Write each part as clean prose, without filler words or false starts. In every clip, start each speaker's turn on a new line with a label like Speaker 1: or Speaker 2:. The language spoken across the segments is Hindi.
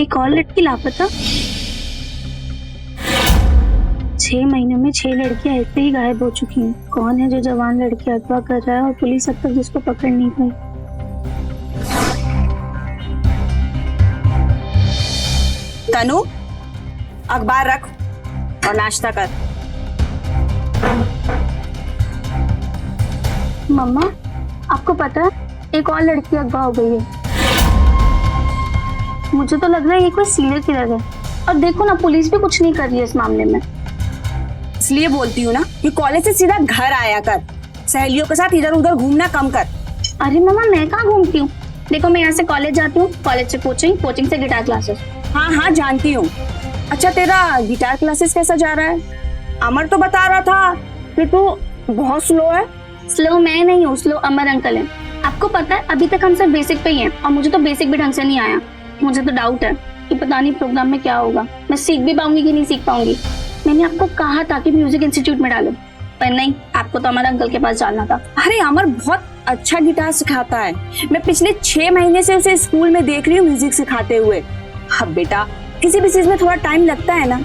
Speaker 1: एक और लड़की लापता। 6 महीने में 6 लड़कियां ऐसे ही गायब हो चुकी हैं। कौन है जो जवान लड़की अगवा कर रहा है और पुलिस अब तक जिसको पकड़ नहीं पाई।
Speaker 2: तनु, अखबार रख और नाश्ता कर।
Speaker 1: मम्मा, आपको पता है एक और लड़की अगवा हो गई है। मुझे तो लग रहा है ये कोई सीरियल किलर है। और देखो ना, पुलिस भी कुछ नहीं कर रही है इस मामले में।
Speaker 2: इसलिए बोलती हूँ ना कि कॉलेज से सीधा घर आया कर, सहेलियों के साथ इधर उधर घूमना कम कर।
Speaker 1: अरे मम्मा, मैं कहाँ घूमती हूँ। देखो, मैं यहाँ से कॉलेज जाती हूँ, कॉलेज से कोचिंग, कोचिंग से गिटार क्लासेस।
Speaker 2: हाँ हाँ जानती हूँ। अच्छा, तेरा गिटार क्लासेस कैसा जा रहा है? अमर तो बता रहा था कि तू बहुत स्लो है।
Speaker 1: स्लो मैं नहीं हूँ, स्लो अमर अंकल है। आपको पता है अभी तक हम सब बेसिक पे ही हैं और मुझे तो बेसिक भी ढंग से नहीं आया। मुझे तो डाउट है कि पता नहीं प्रोग्राम में क्या होगा, मैं सीख भी पाऊंगी कि नहीं सीख पाऊंगी। मैंने आपको कहा था कि म्यूजिक इंस्टीट्यूट में डालो, पर नहीं, आपको तो अमर अंकल के पास डालना था।
Speaker 2: अरे अमर बहुत अच्छा गिटार सिखाता है। मैं पिछले 6 महीने से उसे स्कूल में देख रही हूँ म्यूजिक सिखाते हुए। अब बेटा, किसी भी चीज में थोड़ा टाइम लगता है ना।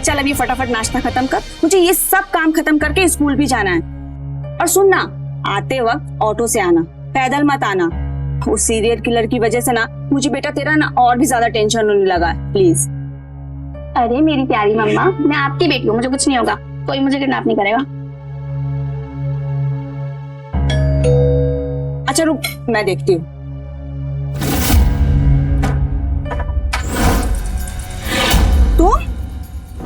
Speaker 2: चल अभी फटाफट नाश्ता खत्म कर, मुझे ये सब काम खत्म करके स्कूल भी जाना है। और सुनना, आते वक्त ऑटो से आना, पैदल मत आना। उस सीरियल किलर की वजह से ना मुझे बेटा तेरा ना और भी ज्यादा टेंशन होने लगा है, प्लीज।
Speaker 1: अरे मेरी प्यारी मम्मा, मैं आपकी बेटी हूँ, मुझे कुछ नहीं होगा, कोई मुझे किडनैप नहीं करेगा।
Speaker 2: अच्छा रुक, मैं देखती हूँ।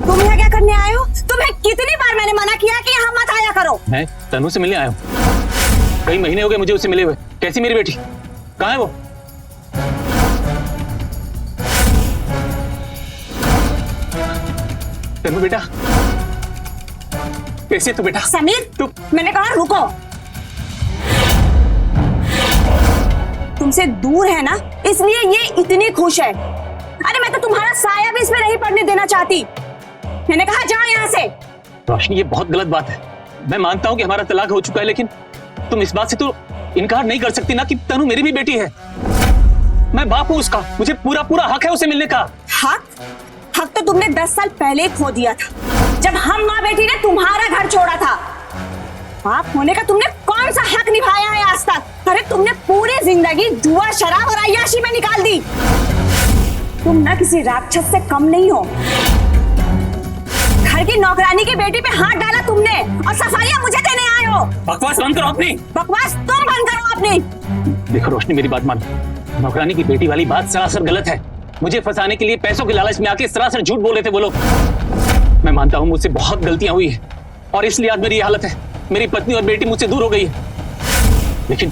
Speaker 2: तुम यहाँ क्या करने आए हो? तुम्हें कितनी बार मैंने मना किया कि यहाँ मत आया करो।
Speaker 3: मैं तनु से मिलने आया हूँ। कई महीने हो गए मुझे उससे मिले हुए। कैसी मेरी बेटी? कहाँ है वो? तनु बेटा, कैसे तू बेटा?
Speaker 2: समीर,
Speaker 3: तू,
Speaker 2: मैंने कहा रुको। तुमसे दूर है ना, इसलिए ये इतनी खुश है। अरे मैं तो तुम्हारा साया भी इसमें नहीं पड़ने देना चाहती। मैंने कहा जाओ यहाँ से।
Speaker 3: रोशनी, ये बहुत गलत बात है। मैं मानता हूँ कि हमारा तलाक हो चुका है, लेकिन तुम इस बात से तो इनकार नहीं कर सकती ना कि तनु मेरी भी बेटी है। मैं बाप हूँ उसका, मुझे पूरा पूरा हक है उसे मिलने का।
Speaker 2: हक तो तुमने 10 साल पहले खो दिया था, जब हम माँ बेटी ने तुम्हारा घर छोड़ा था। बाप होने का तुमने कौन सा हक निभाया है आज तक? अरे तुमने पूरी जिंदगी जुआ, शराब और अय्याशी में निकाल दी। तुम ना किसी राक्षस से कम नहीं हो। घर की नौकरानी की बेटी पे हाथ डाला तुमने और सफाइयां मुझे देने आए हो।
Speaker 3: बकवास बंद करो अपनी।
Speaker 2: बकवास तुम बंद करो अपनी।
Speaker 3: देखो रोशनी, मेरी बात मानो। नौकरानी की बेटी वाली बात सरासर गलत है। मुझे फंसाने के लिए पैसों के लालच में आके सरासर झूठ बोले थे वो लोग। मैं मानता हूँ मुझसे बहुत गलतियां हुई है और इसलिए आज मेरी हालत है। मेरी पत्नी और बेटी मुझसे दूर हो गई है, लेकिन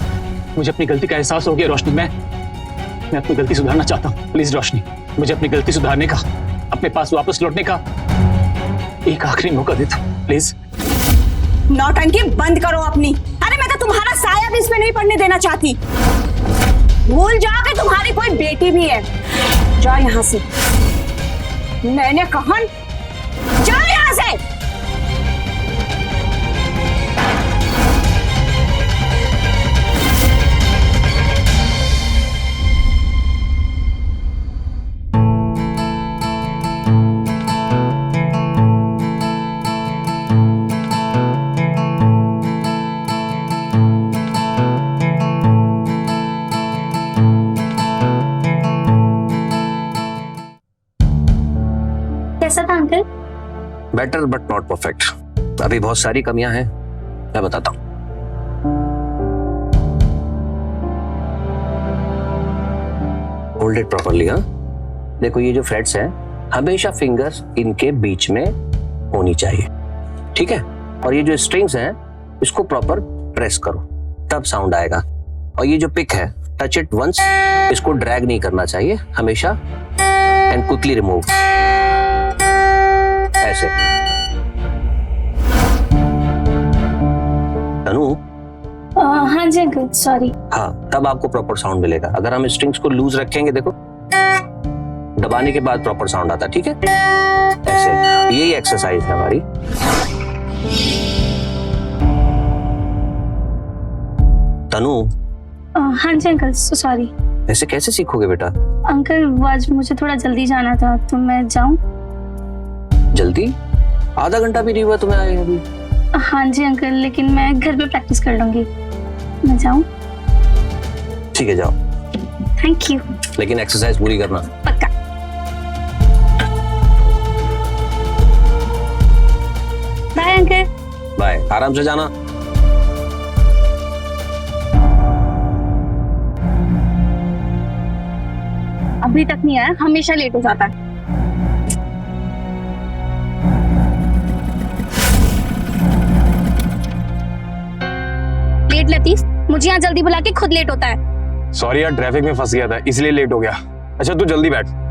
Speaker 3: मुझे अपनी गलती का एहसास हो गया। रोशनी, मैं अपनी गलती सुधारना चाहता हूँ। प्लीज रोशनी, मुझे अपनी गलती सुधारने का, अपने पास वापस लौटने का एक आखिरी मौका देता हूँ, प्लीज।
Speaker 2: नौटंकी बंद करो अपनी। अरे मैं तो तुम्हारा साया भी इसमें नहीं पड़ने देना चाहती। भूल जाओ कि तुम्हारी कोई बेटी भी है। जाओ यहाँ से, मैंने कहा जाओ यहाँ से।
Speaker 1: कैसा था uncle?
Speaker 4: Better but not perfect. अभी बहुत सारी कमियां हैं, मैं बताता हूं। Hold it properly. हाँ, देखो ये जो फ्रेट्स हैं, हमेशा फिंगर्स इनके बीच में होनी चाहिए, ठीक है? और ये जो स्ट्रिंग्स हैं, इसको प्रॉपर प्रेस करो, तब साउंड आएगा। और ये जो पिक है, टच इट वंस, इसको ड्रैग नहीं करना चाहिए हमेशा, एंड क्विकली रिमूव, ऐसे। तनु,
Speaker 1: हाँ जी अंकल, सॉरी।
Speaker 4: हाँ, तब आपको प्रॉपर साउंड मिलेगा। अगर हम स्ट्रिंग्स को लूज रखेंगे, देखो दबाने के बाद प्रॉपर साउंड आता है, ठीक है? ऐसे, यही एक्सरसाइज है हमारी। तनु,
Speaker 1: हाँ जी अंकल, सॉरी।
Speaker 4: ऐसे कैसे सीखोगे बेटा?
Speaker 1: अंकल वो आज मुझे थोड़ा जल्दी जाना था, तो मैं जाऊं?
Speaker 4: जल्दी? आधा घंटा भी नहीं हुआ तुम्हें आए अभी।
Speaker 1: हाँ जी अंकल, लेकिन मैं घर पे प्रैक्टिस कर लूंगी। मैं जाऊं?
Speaker 4: ठीक है जाओ,
Speaker 1: थैंक यू।
Speaker 4: लेकिन एक्सरसाइज पूरी करना।
Speaker 1: पक्का। Bye uncle.
Speaker 4: बाय, आराम से जाना।
Speaker 1: अभी तक नहीं आया, हमेशा लेट हो जाता है। लेट लतीफ, मुझे यहाँ जल्दी बुला के खुद लेट होता है।
Speaker 5: सॉरी यार, ट्रैफिक में फंस गया था इसलिए लेट हो गया। अच्छा तू जल्दी बैठ।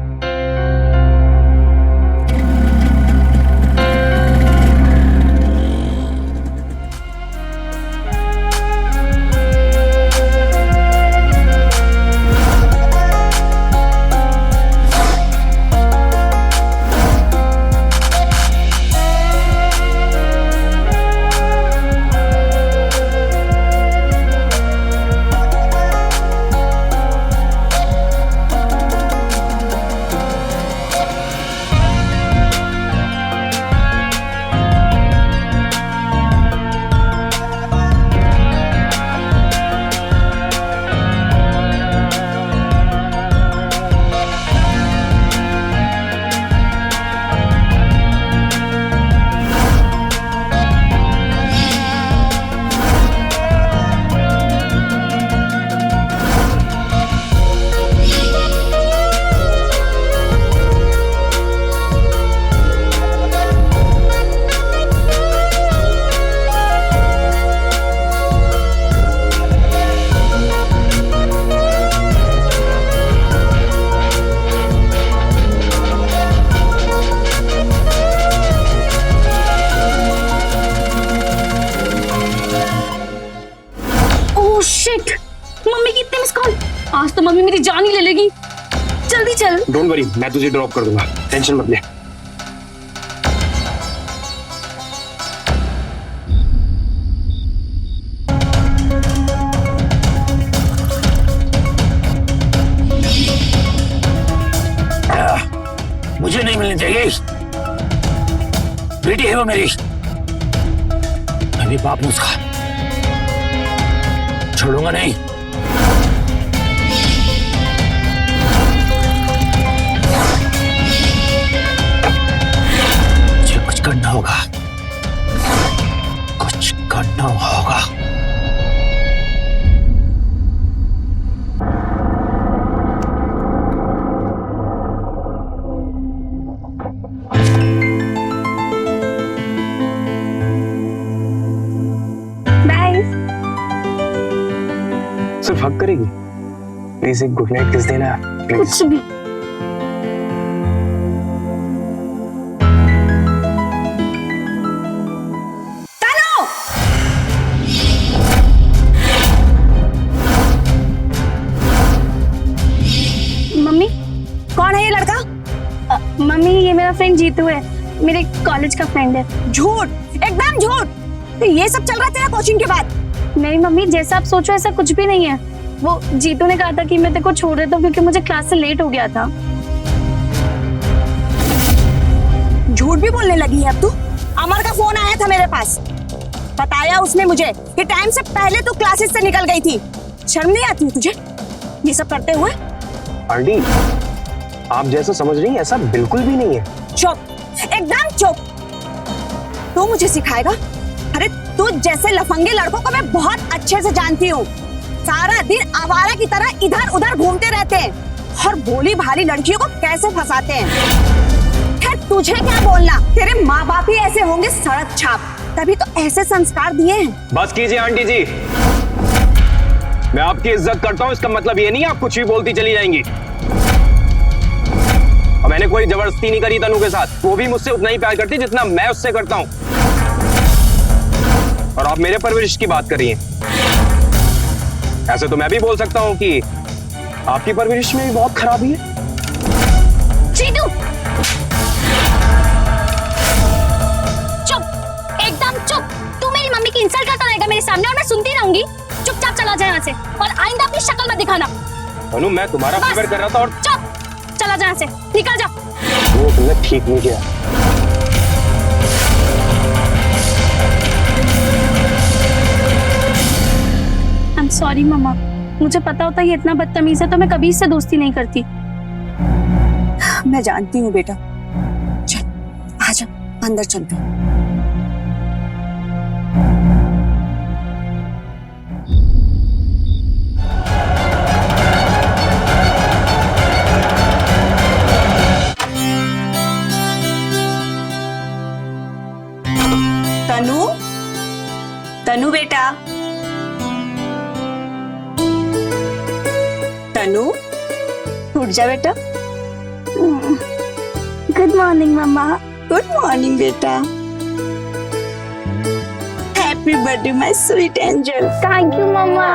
Speaker 1: शिट, मम्मी की इतने मिस कॉल। आज तो मम्मी मेरी जान ही ले लेगी। जल्दी चल।
Speaker 5: डोंट वरी, मैं तुझे ड्रॉप कर दूंगा, टेंशन मत ले।
Speaker 3: मुझे नहीं मिलनी चाहिए, बेटी है वो मेरी। अभी बाप ने उसका छोड़ूंगा नहीं। मुझे कुछ करना होगा, कुछ करना होगा।
Speaker 5: सिर्फ हक करेगी? प्लीज एक गुड नाइट किस देना प्लीज।
Speaker 1: कुछ भी। मम्मी,
Speaker 2: कौन है ये लड़का?
Speaker 1: मम्मी ये मेरा फ्रेंड जीतू है, मेरे कॉलेज का फ्रेंड है।
Speaker 2: झूठ, एकदम झूठ। तो ये सब चल रहा तेरा कोचिंग के बाद?
Speaker 1: नहीं मम्मी, जैसा आप सोचो ऐसा कुछ भी नहीं है। वो जीतू ने कहा था कि मैं तेरे को छोड़ देता हूँ क्योंकि मुझे क्लास से लेट हो गया था।
Speaker 2: झूठ भी बोलने लगी है अब तू। अमर का फोन आया था मेरे पास, बताया उसने मुझे कि टाइम से पहले तू क्लासेस से निकल गई थी। शर्म नहीं आती तुझे ये सब करते हुए?
Speaker 5: आंटी आप जैसा समझ रही हैं ऐसा बिल्कुल भी नहीं है।
Speaker 2: चुप, एकदम चुप। तू मुझे सिखाएगा? अरे तू जैसे लफंगे लड़कों को मैं बहुत अच्छे से जानती हूँ। सारा दिन आवारा की तरह इधर उधर घूमते रहते हैं और भोली भाली लड़कियों को कैसे फंसाते हैं। खैर तुझे क्या बोलना, तेरे माँ बाप ही ऐसे होंगे सड़क छाप, तभी तो ऐसे संस्कार दिए हैं।
Speaker 5: बस कीजिए आंटी जी, मैं आपकी इज्जत करता हूँ, इसका मतलब ये नहीं आप कुछ भी बोलती चली जाएंगी। और मैंने कोई जबरदस्ती नहीं करी तनु के साथ, वो भी मुझसे उतना ही प्यार करती जितना मैं उससे करता हूँ। और आप मेरे परवरिश की बात कर रही हैं। ऐसे तो मैं भी बोल सकता हूँ कि आपकी परवरिश में भी बहुत खराबी है।
Speaker 1: जीतू चुप, एकदम चुप। तू मेरी मम्मी की इंसल्ट करता रहेगा मेरे सामने और मैं सुनती रहूंगी। चुपचाप चला जाए यहाँ से और आइंदा अपनी शक्ल मत दिखाना।
Speaker 5: अनु मैं तुम्हारा फेवर कर रहा था और
Speaker 1: चुप, चला जा यहाँ से, निकल जा।
Speaker 5: वो तुमने ठीक नहीं किया।
Speaker 1: आई एम सॉरी मम्मा, मुझे पता होता ये इतना बदतमीज है तो मैं कभी इससे दोस्ती नहीं करती।
Speaker 2: मैं जानती हूँ बेटा। चल आजा, अंदर चलते हैं। तनु, तनु बेटा, तनु उठ जा बेटा।
Speaker 1: Good morning mumma.
Speaker 2: Good morning बेटा। Happy birthday my sweet angel.
Speaker 1: Thank you mumma.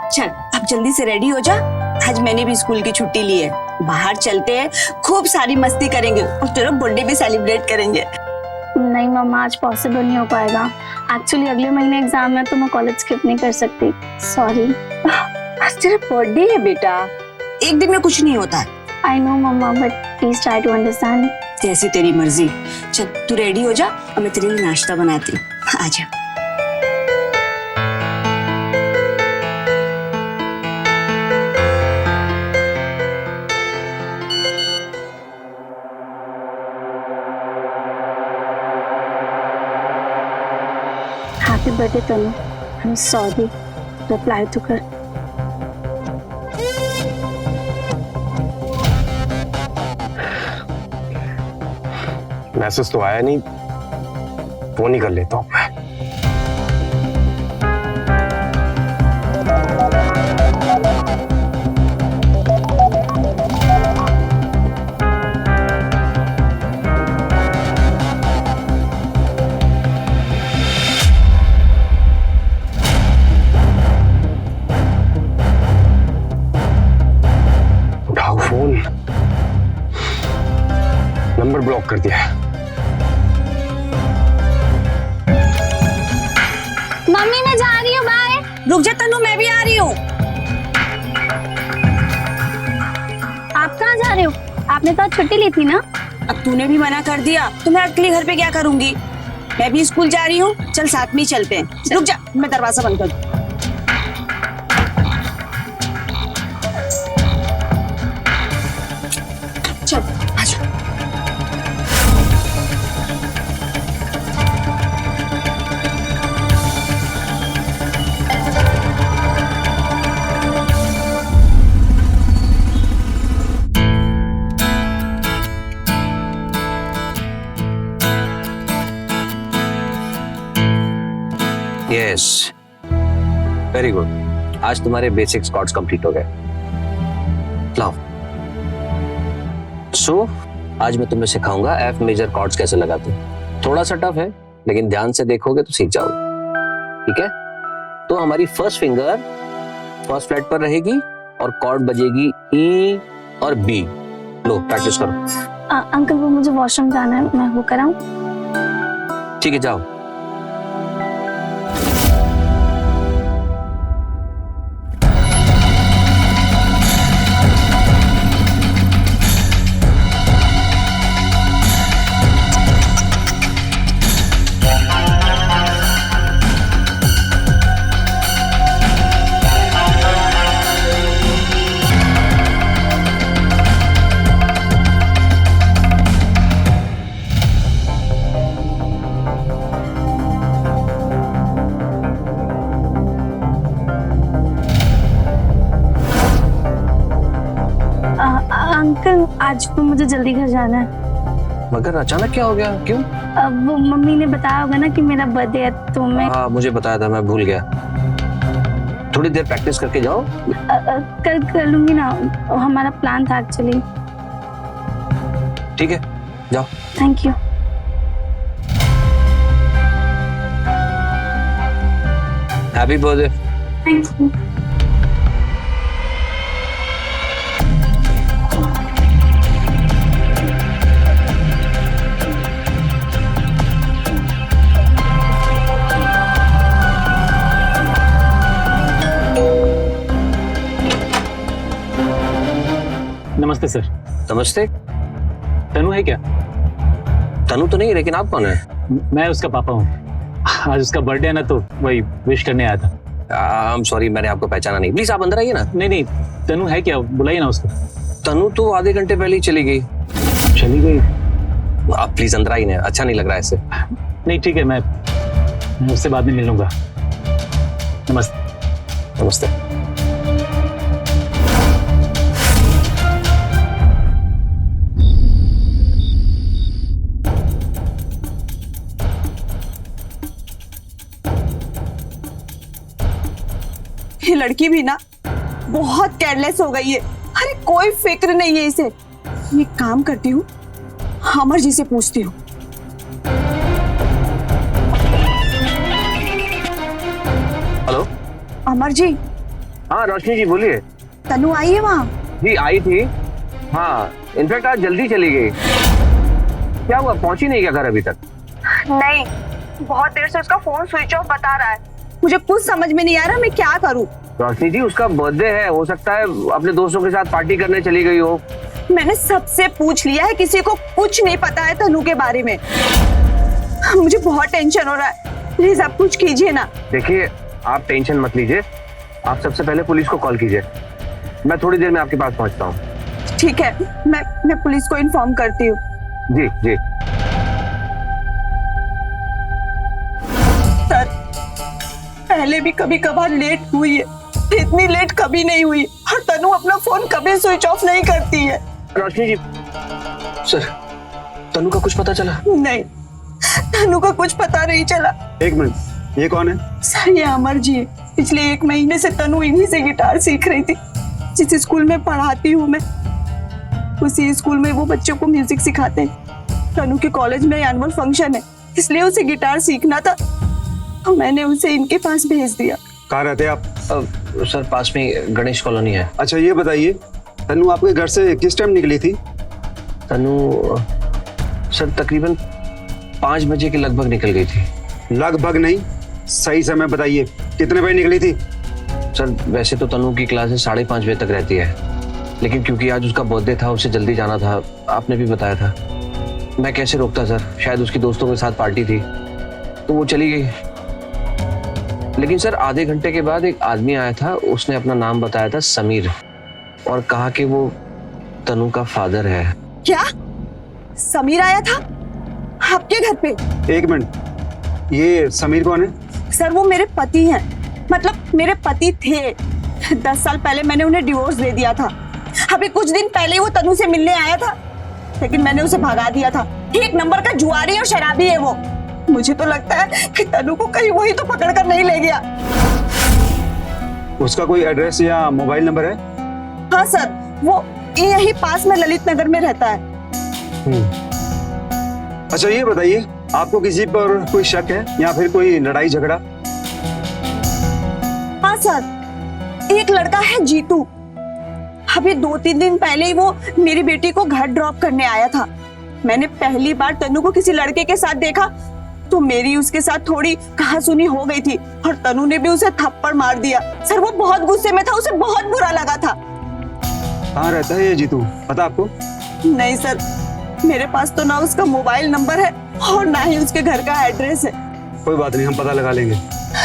Speaker 2: चल अब जल्दी से रेडी हो जा, आज मैंने भी स्कूल की छुट्टी ली है। बाहर चलते हैं, खूब सारी मस्ती करेंगे और तेरा बर्थडे भी सेलिब्रेट करेंगे।
Speaker 1: नहीं मम्मा, आज पॉसिबल नहीं हो पाएगा। एक्चुअली अगले महीने एग्जाम है तो मैं कॉलेज स्किप नहीं कर सकती। सॉरी।
Speaker 2: आज तेरा बर्थडे है बेटा, एक दिन में कुछ नहीं होता है।
Speaker 1: I know mamma, but please try to understand.
Speaker 2: जैसी तेरी मर्जी। चल तू रेडी हो जा और मैं तेरे लिए नाश्ता बनाती हूँ। आजा।
Speaker 1: Happy birthday Tanu. I am sorry. Reply तो कर।
Speaker 5: मैसेज तो आया नहीं, फोन ही कर लेता हूँ मैं। उठाओ फोन, नंबर ब्लॉक कर दिया है।
Speaker 1: मम्मी मैं जा रही हूँ, बाय।
Speaker 2: रुक जा तनु, मैं भी आ रही हूँ।
Speaker 1: आप कहाँ जा रहे हो? आपने तो आज छुट्टी ली थी ना?
Speaker 2: अब तूने भी मना कर दिया तो मैं अकेले घर पे क्या करूंगी। मैं भी स्कूल जा रही हूँ, चल साथ में ही चलते हैं। रुक जा, मैं दरवाजा बंद कर दूं। चल आजा।
Speaker 4: Yes, very good. आज तुम्हारे बेसिक्स कॉर्ड्स कंप्लीट हो गए। लाओ। सो आज मैं तुम्हें सिखाऊंगा एफ मेजर कॉर्ड्स कैसे लगाते हैं। थोड़ा सा टफ है लेकिन ध्यान से देखोगे तो सीख जाओगे। ठीक है? तो हमारी फर्स्ट फिंगर फर्स्ट फ्लैट पर रहेगी और कॉर्ड बजेगी ई और बी। लो प्रैक्टिस करो।
Speaker 1: अंकल वो मुझे वॉशरूम जाना है, मैं वो कराऊं?
Speaker 4: ठीक है जाओ।
Speaker 1: अंकल आज तो मुझे जल्दी घर जाना है।
Speaker 4: मगर अचानक क्या हो गया? क्यों?
Speaker 1: वो मम्मी ने बताया होगा ना कि मेरा बर्थडे है तो मैं
Speaker 4: हाँ मुझे बताया था, मैं भूल गया। थोड़ी देर प्रैक्टिस करके जाओ।
Speaker 1: कल कर लूंगी ना, हमारा प्लान था एक्चुअली।
Speaker 4: ठीक है जाओ।
Speaker 1: Thank you.
Speaker 4: Happy birthday.
Speaker 1: Thank you.
Speaker 3: नमस्ते सर।
Speaker 4: नमस्ते।
Speaker 3: तनु है क्या?
Speaker 4: तनु तो नहीं, लेकिन आप कौन है?
Speaker 3: मैं उसका पापा हूँ। आज उसका बर्थडे है ना, तो वही विश करने आया था।
Speaker 4: आई एम सॉरी, मैंने आपको पहचाना नहीं। प्लीज आप अंदर आइए ना।
Speaker 3: नहीं नहीं, तनु है क्या? बुलाइए ना उसको।
Speaker 4: तनु तो आधे घंटे पहले ही चली गई।
Speaker 3: चली गई?
Speaker 4: आप प्लीज अंदर आइए ना, अच्छा नहीं लग रहा है ऐसे।
Speaker 3: नहीं ठीक है, मैं उससे बाद में मिल लूंगा। नमस्ते।
Speaker 4: नमस्ते।
Speaker 2: ये लड़की भी ना बहुत केयरलेस हो गई है। अरे कोई फिक्र नहीं है इसे। ये काम करती हूँ, अमर जी से पूछती हूँ।
Speaker 4: हेलो।
Speaker 2: अमर जी,
Speaker 4: हाँ रोशनी जी बोलिए।
Speaker 2: तनु आई है वहाँ?
Speaker 4: जी आई थी। हाँ इनफैक्ट आज जल्दी चली गई। क्या हुआ, पहुंची नहीं क्या घर अभी तक?
Speaker 2: नहीं, बहुत देर से उसका फोन स्विच ऑफ बता रहा है। मुझे कुछ समझ में नहीं आ रहा मैं क्या करूँ।
Speaker 4: रोशनी जी उसका बर्थडे है, हो सकता है अपने दोस्तों के साथ पार्टी करने चली गई हो।
Speaker 2: मैंने सबसे पूछ लिया है, किसी को कुछ नहीं पता है तनु के बारे में। मुझे बहुत टेंशन हो रहा है, प्लीज आप कुछ कीजिए ना।
Speaker 4: देखिए आप टेंशन मत लीजिए, आप सबसे पहले पुलिस को कॉल कीजिए। मैं थोड़ी देर में आपके पास पहुंचता हूँ।
Speaker 2: ठीक है, मैं पुलिस को इन्फॉर्म करती हूँ।
Speaker 4: जी जी।
Speaker 2: सर, पहले भी कभी कभार लेट हुई है, इतनी लेट कभी नहीं हुई। और तनु अपना फोन कभी स्विच ऑफ नहीं करती है।
Speaker 4: रोशनी जी, सर तनु का कुछ पता चला?
Speaker 2: नहीं, तनु का कुछ पता नहीं चला।
Speaker 6: एक मिनट, ये कौन है?
Speaker 2: सर ये अमर जी है। पिछले 1 महीने से तनु इन्हीं से गिटार सीख रही थी। जिस स्कूल में पढ़ाती हूँ मैं, उसी स्कूल में वो बच्चों को म्यूजिक सिखाते हैं। तनु के कॉलेज में एनुअल फंक्शन है, इसलिए उसे गिटार सीखना था, तो मैंने उसे इनके पास भेज दिया।
Speaker 6: कहाँ रहते हैं आप?
Speaker 4: सर पास में गणेश कॉलोनी है।
Speaker 6: अच्छा ये बताइए, तनु आपके घर से किस टाइम निकली थी?
Speaker 4: तनु सर तकरीबन 5 बजे के लगभग निकल गई थी।
Speaker 6: लगभग नहीं, सही समय बताइए, कितने बजे निकली थी?
Speaker 4: सर वैसे तो तनु की क्लासेस 5:30 बजे तक रहती है, लेकिन क्योंकि आज उसका बर्थडे था, उसे जल्दी जाना था, आपने भी बताया था। मैं कैसे रोकता सर, शायद उसकी दोस्तों के साथ पार्टी थी तो वो चली गई। लेकिन सर आधे घंटे के बाद एक आदमी आया था, उसने अपना नाम बताया था समीर, और कहा कि वो तनु का फादर है।
Speaker 2: क्या समीर आया था आपके घर पे?
Speaker 6: एक मिनट, ये समीर कौन है?
Speaker 2: सर वो मेरे पति हैं, मतलब मेरे पति थे। 10 साल पहले मैंने उन्हें डिवोर्स दे दिया था। अभी कुछ दिन पहले ही वो तनु से मिलने आया था, लेकिन मैंने उसे भगा दिया था। 1 नंबर का जुआरी और शराबी है वो। मुझे तो लगता है कि तनु को कहीं वही तो पकड़ कर नहीं ले गया।
Speaker 6: उसका कोई एड्रेस या मोबाइल नंबर है?
Speaker 2: हाँ सर, वो यही पास में ललित नगर में रहता है।
Speaker 6: अच्छा ये बताइए, आपको किसी पर कोई शक है या फिर कोई लड़ाई झगड़ा?
Speaker 2: हाँ सर, एक लड़का है जीतू। अभी 2-3 दिन पहले ही वो मेरी बेटी को घर ड्रॉप करने आया था। मैंने पहली बार तनु को किसी लड़के के साथ देखा तो मेरी उसके साथ थोड़ी कहासुनी हो गई थी, और तनु ने भी उसे थप्पड़ मार दिया। सर वो बहुत गुस्से में था, उसे बहुत बुरा लगा था।
Speaker 6: कहाँ रहता है ये जीतू, पता आपको?
Speaker 2: नहीं सर, मेरे पास तो ना उसका मोबाइल नंबर है और ना ही उसके घर का एड्रेस है।
Speaker 6: कोई बात नहीं, हम पता लगा लेंगे।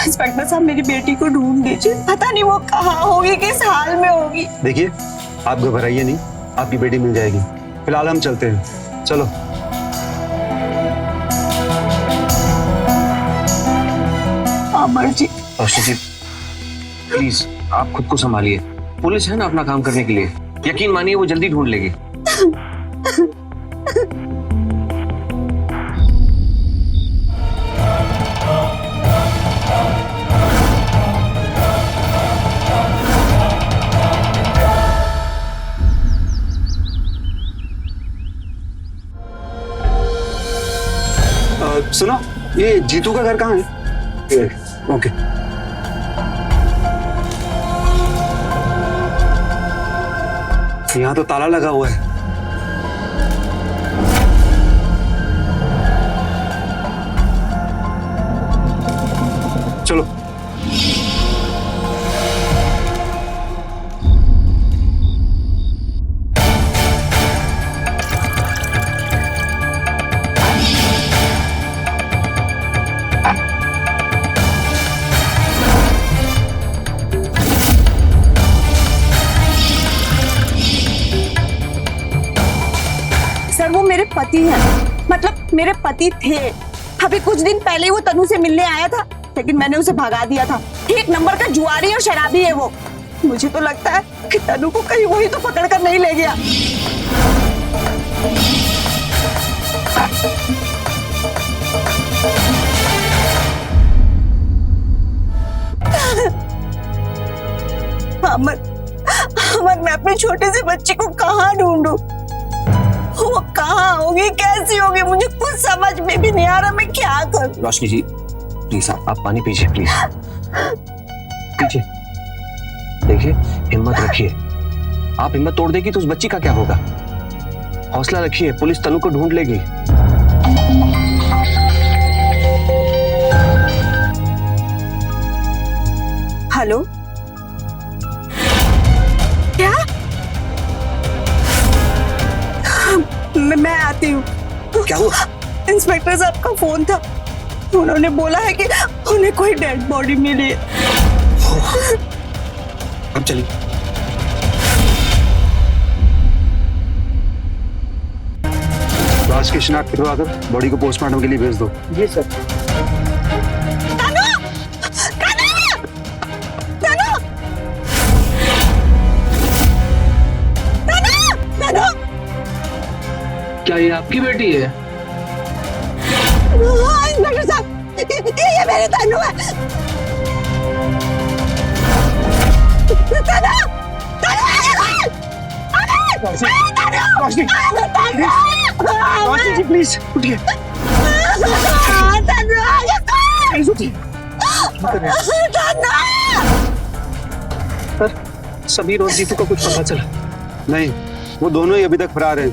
Speaker 2: इंस्पेक्टर साहब मेरी बेटी को ढूंढ दीजिए, पता नहीं वो कहाँ होगी, किस हाल में होगी।
Speaker 6: देखिए आप घबराइए नहीं, आपकी बेटी मिल जाएगी। फिलहाल हम चलते हैं, चलो।
Speaker 2: अमर जी,
Speaker 4: रोशनी जी प्लीज आप खुद को संभालिए, पुलिस है ना अपना काम करने के लिए। यकीन मानिए वो जल्दी ढूंढ लेगी।
Speaker 6: सुनो, ये जीतू का घर कहाँ है? ओके। यहाँ तो ताला लगा हुआ है। चलो।
Speaker 2: पति हैं, मतलब मेरे पति थे। अभी कुछ दिन पहले ही वो तनु से मिलने आया था, लेकिन मैंने उसे भगा दिया था। एक नंबर का जुआरी और शराबी है वो। मुझे तो लगता है कि तनु को कहीं वही तो पकड़ कर नहीं ले गया। अमर, अमर, मैं अपने छोटे से बच्चे को कहाँ ढूंढूं? वो कहाँ होगी, कैसी होगी, मुझे कुछ समझ में भी नहीं आ रहा। मैं क्या करूं?
Speaker 4: रोशनी जी प्लीज आप पानी पीजिए, प्लीज पीजिए। देखिए हिम्मत रखिए, आप हिम्मत तोड़ देगी तो उस बच्ची का क्या होगा? हौसला रखिए, पुलिस तनु को ढूंढ लेगी।
Speaker 2: हेलो, क्या? मैं आती हूँ।
Speaker 4: क्या हुआ?
Speaker 2: इंस्पेक्टर साहब का फोन था, उन्होंने बोला है कि उन्हें कोई डेड बॉडी मिली है।
Speaker 4: अब चलिए।
Speaker 6: लाश की शिनाख्त करवाकर बॉडी को पोस्टमार्टम के लिए भेज दो।
Speaker 3: जी सर। क्या ये आपकी बेटी है?
Speaker 2: इंस्पेक्टर साहब, ये मेरी तनु है।
Speaker 3: रोशनी जी प्लीज उठिए। सर समीर और जीतू का कुछ पता चला?
Speaker 6: नहीं, वो दोनों ही अभी तक फरार हैं,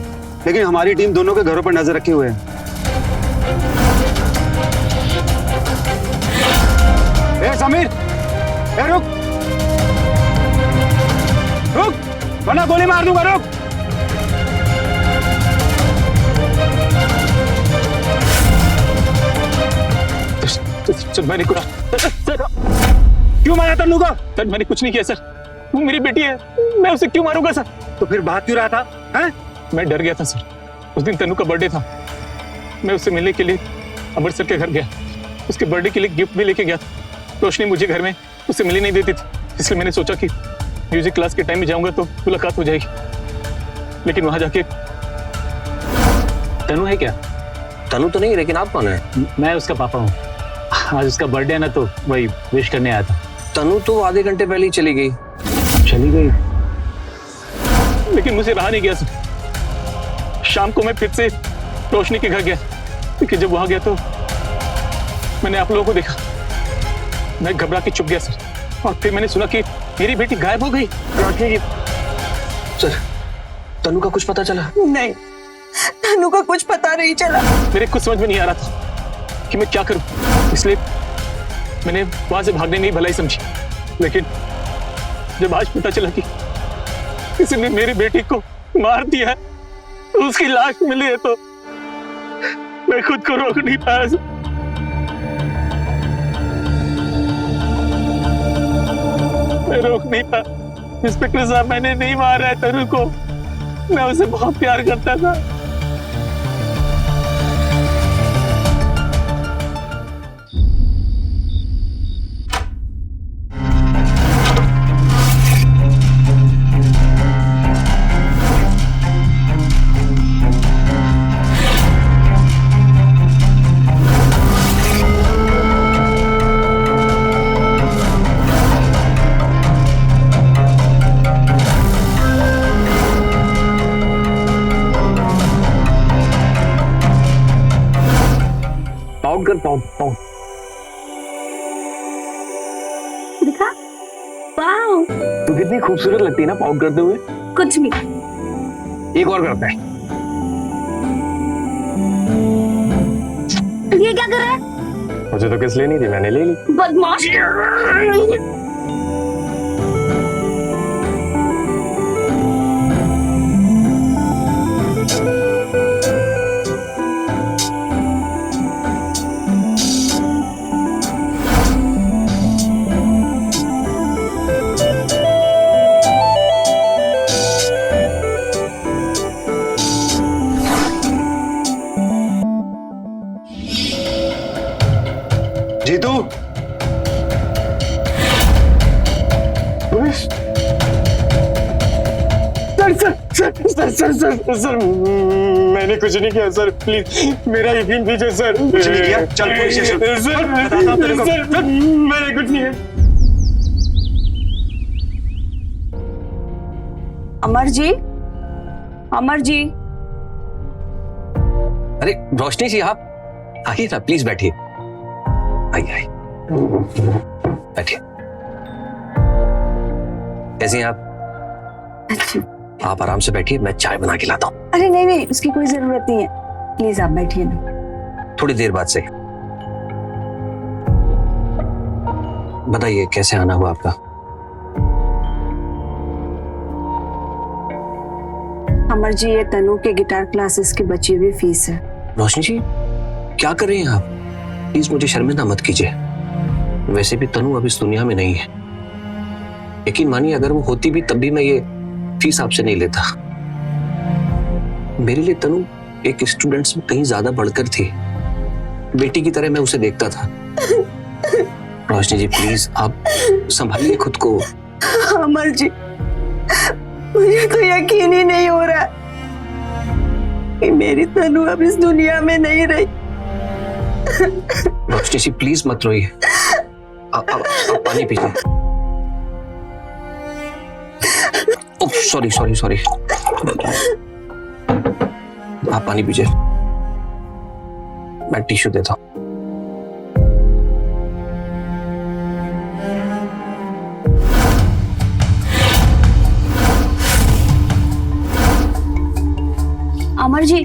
Speaker 6: लेकिन हमारी टीम दोनों के घरों पर नजर रखे हुए है। ए समीर, ए रुक रुक, वरना गोली मार दूंगा, रुक।
Speaker 3: सर मैंने कुछ सर
Speaker 6: क्यों मारा तन्नू को?
Speaker 3: सर मैंने कुछ नहीं किया सर, वो मेरी बेटी है, मैं उसे क्यों मारूंगा सर?
Speaker 6: तो फिर भाग क्यों रहा था? हैं?
Speaker 3: मैं डर गया था सर, उस दिन तनु का बर्थडे था, मैं उससे मिलने के लिए अमृतसर के घर गया, उसके बर्थडे के लिए गिफ्ट भी लेके गया था। रोशनी मुझे घर में उससे मिलने नहीं देती थी, इसलिए मैंने सोचा कि म्यूजिक क्लास के टाइम में जाऊंगा तो मुलाकात हो जाएगी, लेकिन वहां जाके
Speaker 4: तनु है क्या? तनु तो नहीं, लेकिन आप कौन है?
Speaker 3: मैं उसका पापा हूँ। आज उसका बर्थडे है ना, तो वही विश करने आया था।
Speaker 4: तनु तो आधे घंटे पहले ही चली गई।
Speaker 3: चली गई? लेकिन मुझे रहा नहीं गया सर, शाम को मैं फिर से रोशनी के घर गया, क्योंकि जब वहां गया तो मैंने आप लोगों को देखा, मैं घबरा के चुप गया सर, और फिर मैंने सुना कि मेरी बेटी गायब हो गई। रोशनी जी
Speaker 4: सर, तनु का कुछ पता चला?
Speaker 2: नहीं, तनु का कुछ पता नहीं चला।
Speaker 3: मेरे कुछ समझ में नहीं आ रहा था कि मैं क्या करूं, इसलिए मैंने वहां से भागने में भलाई समझी, लेकिन जब आज पता चला कि किसी ने मेरी बेटी को मार दिया है, तो उसकी लाश मिली है, तो मैं खुद को रोक नहीं पाया सर। मैं रोक नहीं पाया। इंस्पेक्टर साहब, मैंने नहीं मारा है तनु को, मैं उसे बहुत प्यार करता था।
Speaker 4: पाउड
Speaker 1: दिखा? वाओ,
Speaker 3: तू कितनी खूबसूरत लगती है ना पाउड करते हुए।
Speaker 1: कुछ भी।
Speaker 3: एक और करते हैं।
Speaker 1: ये क्या कर रहा है?
Speaker 5: मुझे तो किस लेनी थी, मैंने ले ली।
Speaker 1: बदमाश।
Speaker 6: जीतू,
Speaker 5: सर मैंने कुछ नहीं किया सर, प्लीज मेरा यकीन कीजिए सर।
Speaker 6: कुछ नहीं किया? चल पुलिस स्टेशन।
Speaker 5: सर
Speaker 6: बताता हूं तेरे को।
Speaker 5: सर मैंने कुछ नहीं किया।
Speaker 2: अमर जी, अमर जी,
Speaker 4: अरे रोशनी जी, आप आइए ना, प्लीज बैठिए। आइए आइए, बैठिए। कैसी हैं आप?
Speaker 2: अच्छा।
Speaker 4: आप आराम से बैठिए, मैं चाय बना के लाता हूँ।
Speaker 2: अरे नहीं नहीं, उसकी कोई जरूरत नहीं है, प्लीज आप बैठिए ना।
Speaker 4: थोड़ी देर बाद से। बताइए कैसे आना हुआ आपका?
Speaker 2: अमर जी, ये तनु के गिटार क्लासेस की बची हुई फीस है।
Speaker 4: रोशनी जी, क्या कर रही हैं आप? प्लीज मुझे शर्मिंदा मत कीजिए। वैसे भी तनु अब इस दुनिया में नहीं है। यकीन मानिए, अगर वो होती भी तब भी मैं ये फीस आपसे नहीं लेता। मेरे लिए तनु एक स्टूडेंट से कहीं ज्यादा बढ़कर थी। बेटी की तरह मैं उसे देखता था। रोशनी जी, प्लीज आप संभालिए खुद को।
Speaker 2: अमर जी, मुझे तो यकीन ही नहीं हो रहा कि मेरी तनु अब इस दुनिया में नहीं रही।
Speaker 4: रोशनी जी, प्लीज मत रोइए। आप पानी पीजिए। ओह सॉरी सॉरी सॉरी, आप पानी पीजिए, मैं टिश्यू देता हूं।
Speaker 2: अमर जी,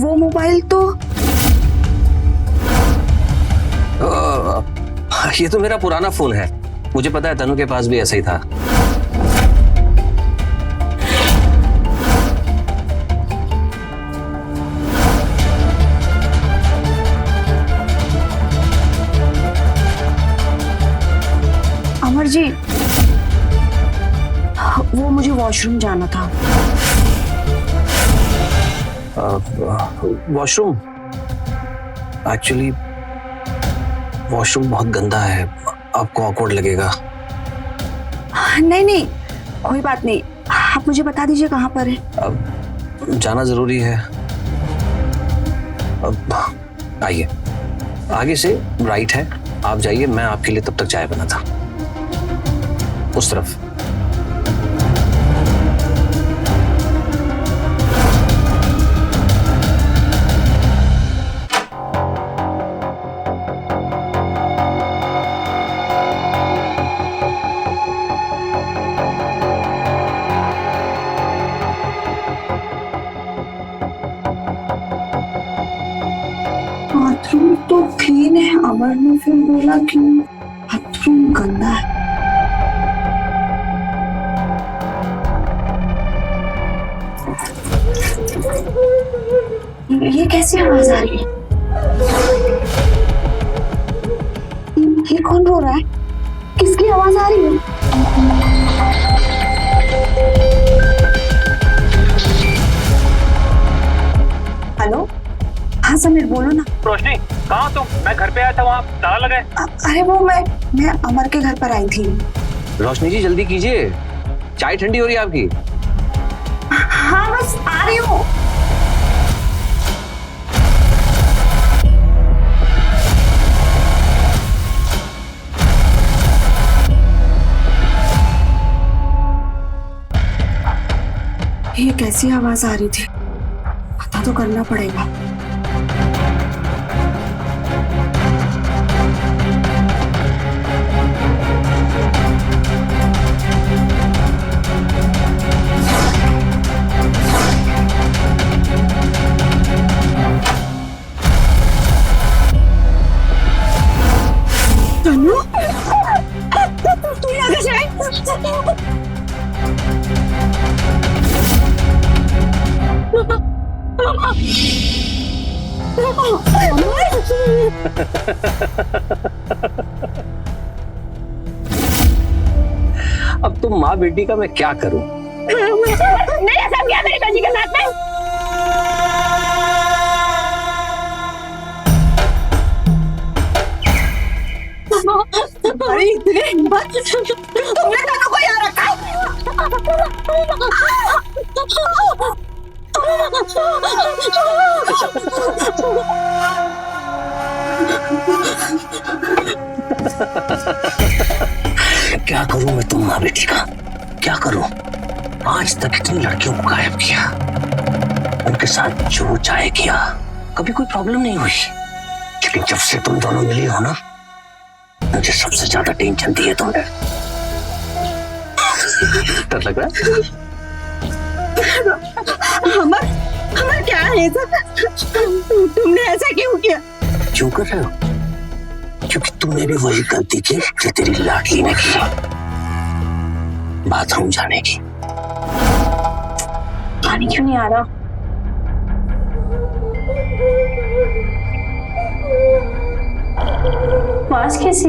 Speaker 2: वो मोबाइल तो
Speaker 4: ये तो मेरा पुराना फोन है। मुझे पता है तनु के पास भी ऐसा ही था।
Speaker 2: अमर जी, वो मुझे वॉशरूम जाना था।
Speaker 4: वॉशरूम? एक्चुअली वॉशरूम बहुत गंदा है, आपको ऑकवर्ड लगेगा।
Speaker 2: नहीं नहीं, कोई बात नहीं, आप मुझे बता दीजिए कहाँ पर है।
Speaker 4: अब जाना जरूरी है। अब आइए, आगे से राइट है, आप जाइए। मैं आपके लिए तब तक चाय बनाता। उस तरफ।
Speaker 2: बाथरूम तो क्लीन है, अमर ने फिर बोला कि बाथरूम गंदा है। ये कैसी आवाज आ रही है? ये कौन रो रहा है? किसकी आवाज आ रही है? हेलो, हाँ समीर, बोलो ना।
Speaker 3: रोशनी, कहाँ तुम? मैं घर पे आया था, वहाँ ताला लगा है।
Speaker 2: अरे वो मैं अमर के घर पर आई थी।
Speaker 4: रोशनी जी जल्दी कीजिए, चाय ठंडी हो रही है आपकी।
Speaker 2: हाँ बस आ रही हूँ। ये कैसी आवाज आ रही थी? पता तो करना पड़ेगा। तनु, तू यहाँ कैसे आई?
Speaker 4: अब तुम माँ बेटी का मैं क्या करूं?
Speaker 1: नहीं, ऐसा क्या मेरी बेटी के साथ में?
Speaker 2: तुम्हारी इतनी हिम्मत, तुमने तनु को यहाँ रखा।
Speaker 4: क्या करूं मैं तुम माँ बेटी का, क्या करूं? आज तक इतनी लड़कियों को गायब किया, उनके साथ जो चाहे किया, कभी कोई प्रॉब्लम नहीं हुई। लेकिन जब से तुम दोनों मिली हो ना, मुझे सबसे ज्यादा टेंशन दी है तुमने। डर लग रहा है?
Speaker 2: अमर, अमर क्या है सब? तुमने ऐसा क्यों किया?
Speaker 4: क्यों कर रहे हो? क्योंकि तुमने भी वही गलती की जो तेरी लाडली ने की, बाथरूम जाने की।
Speaker 1: पानी क्यों नहीं आ रहा? आवाज कैसी?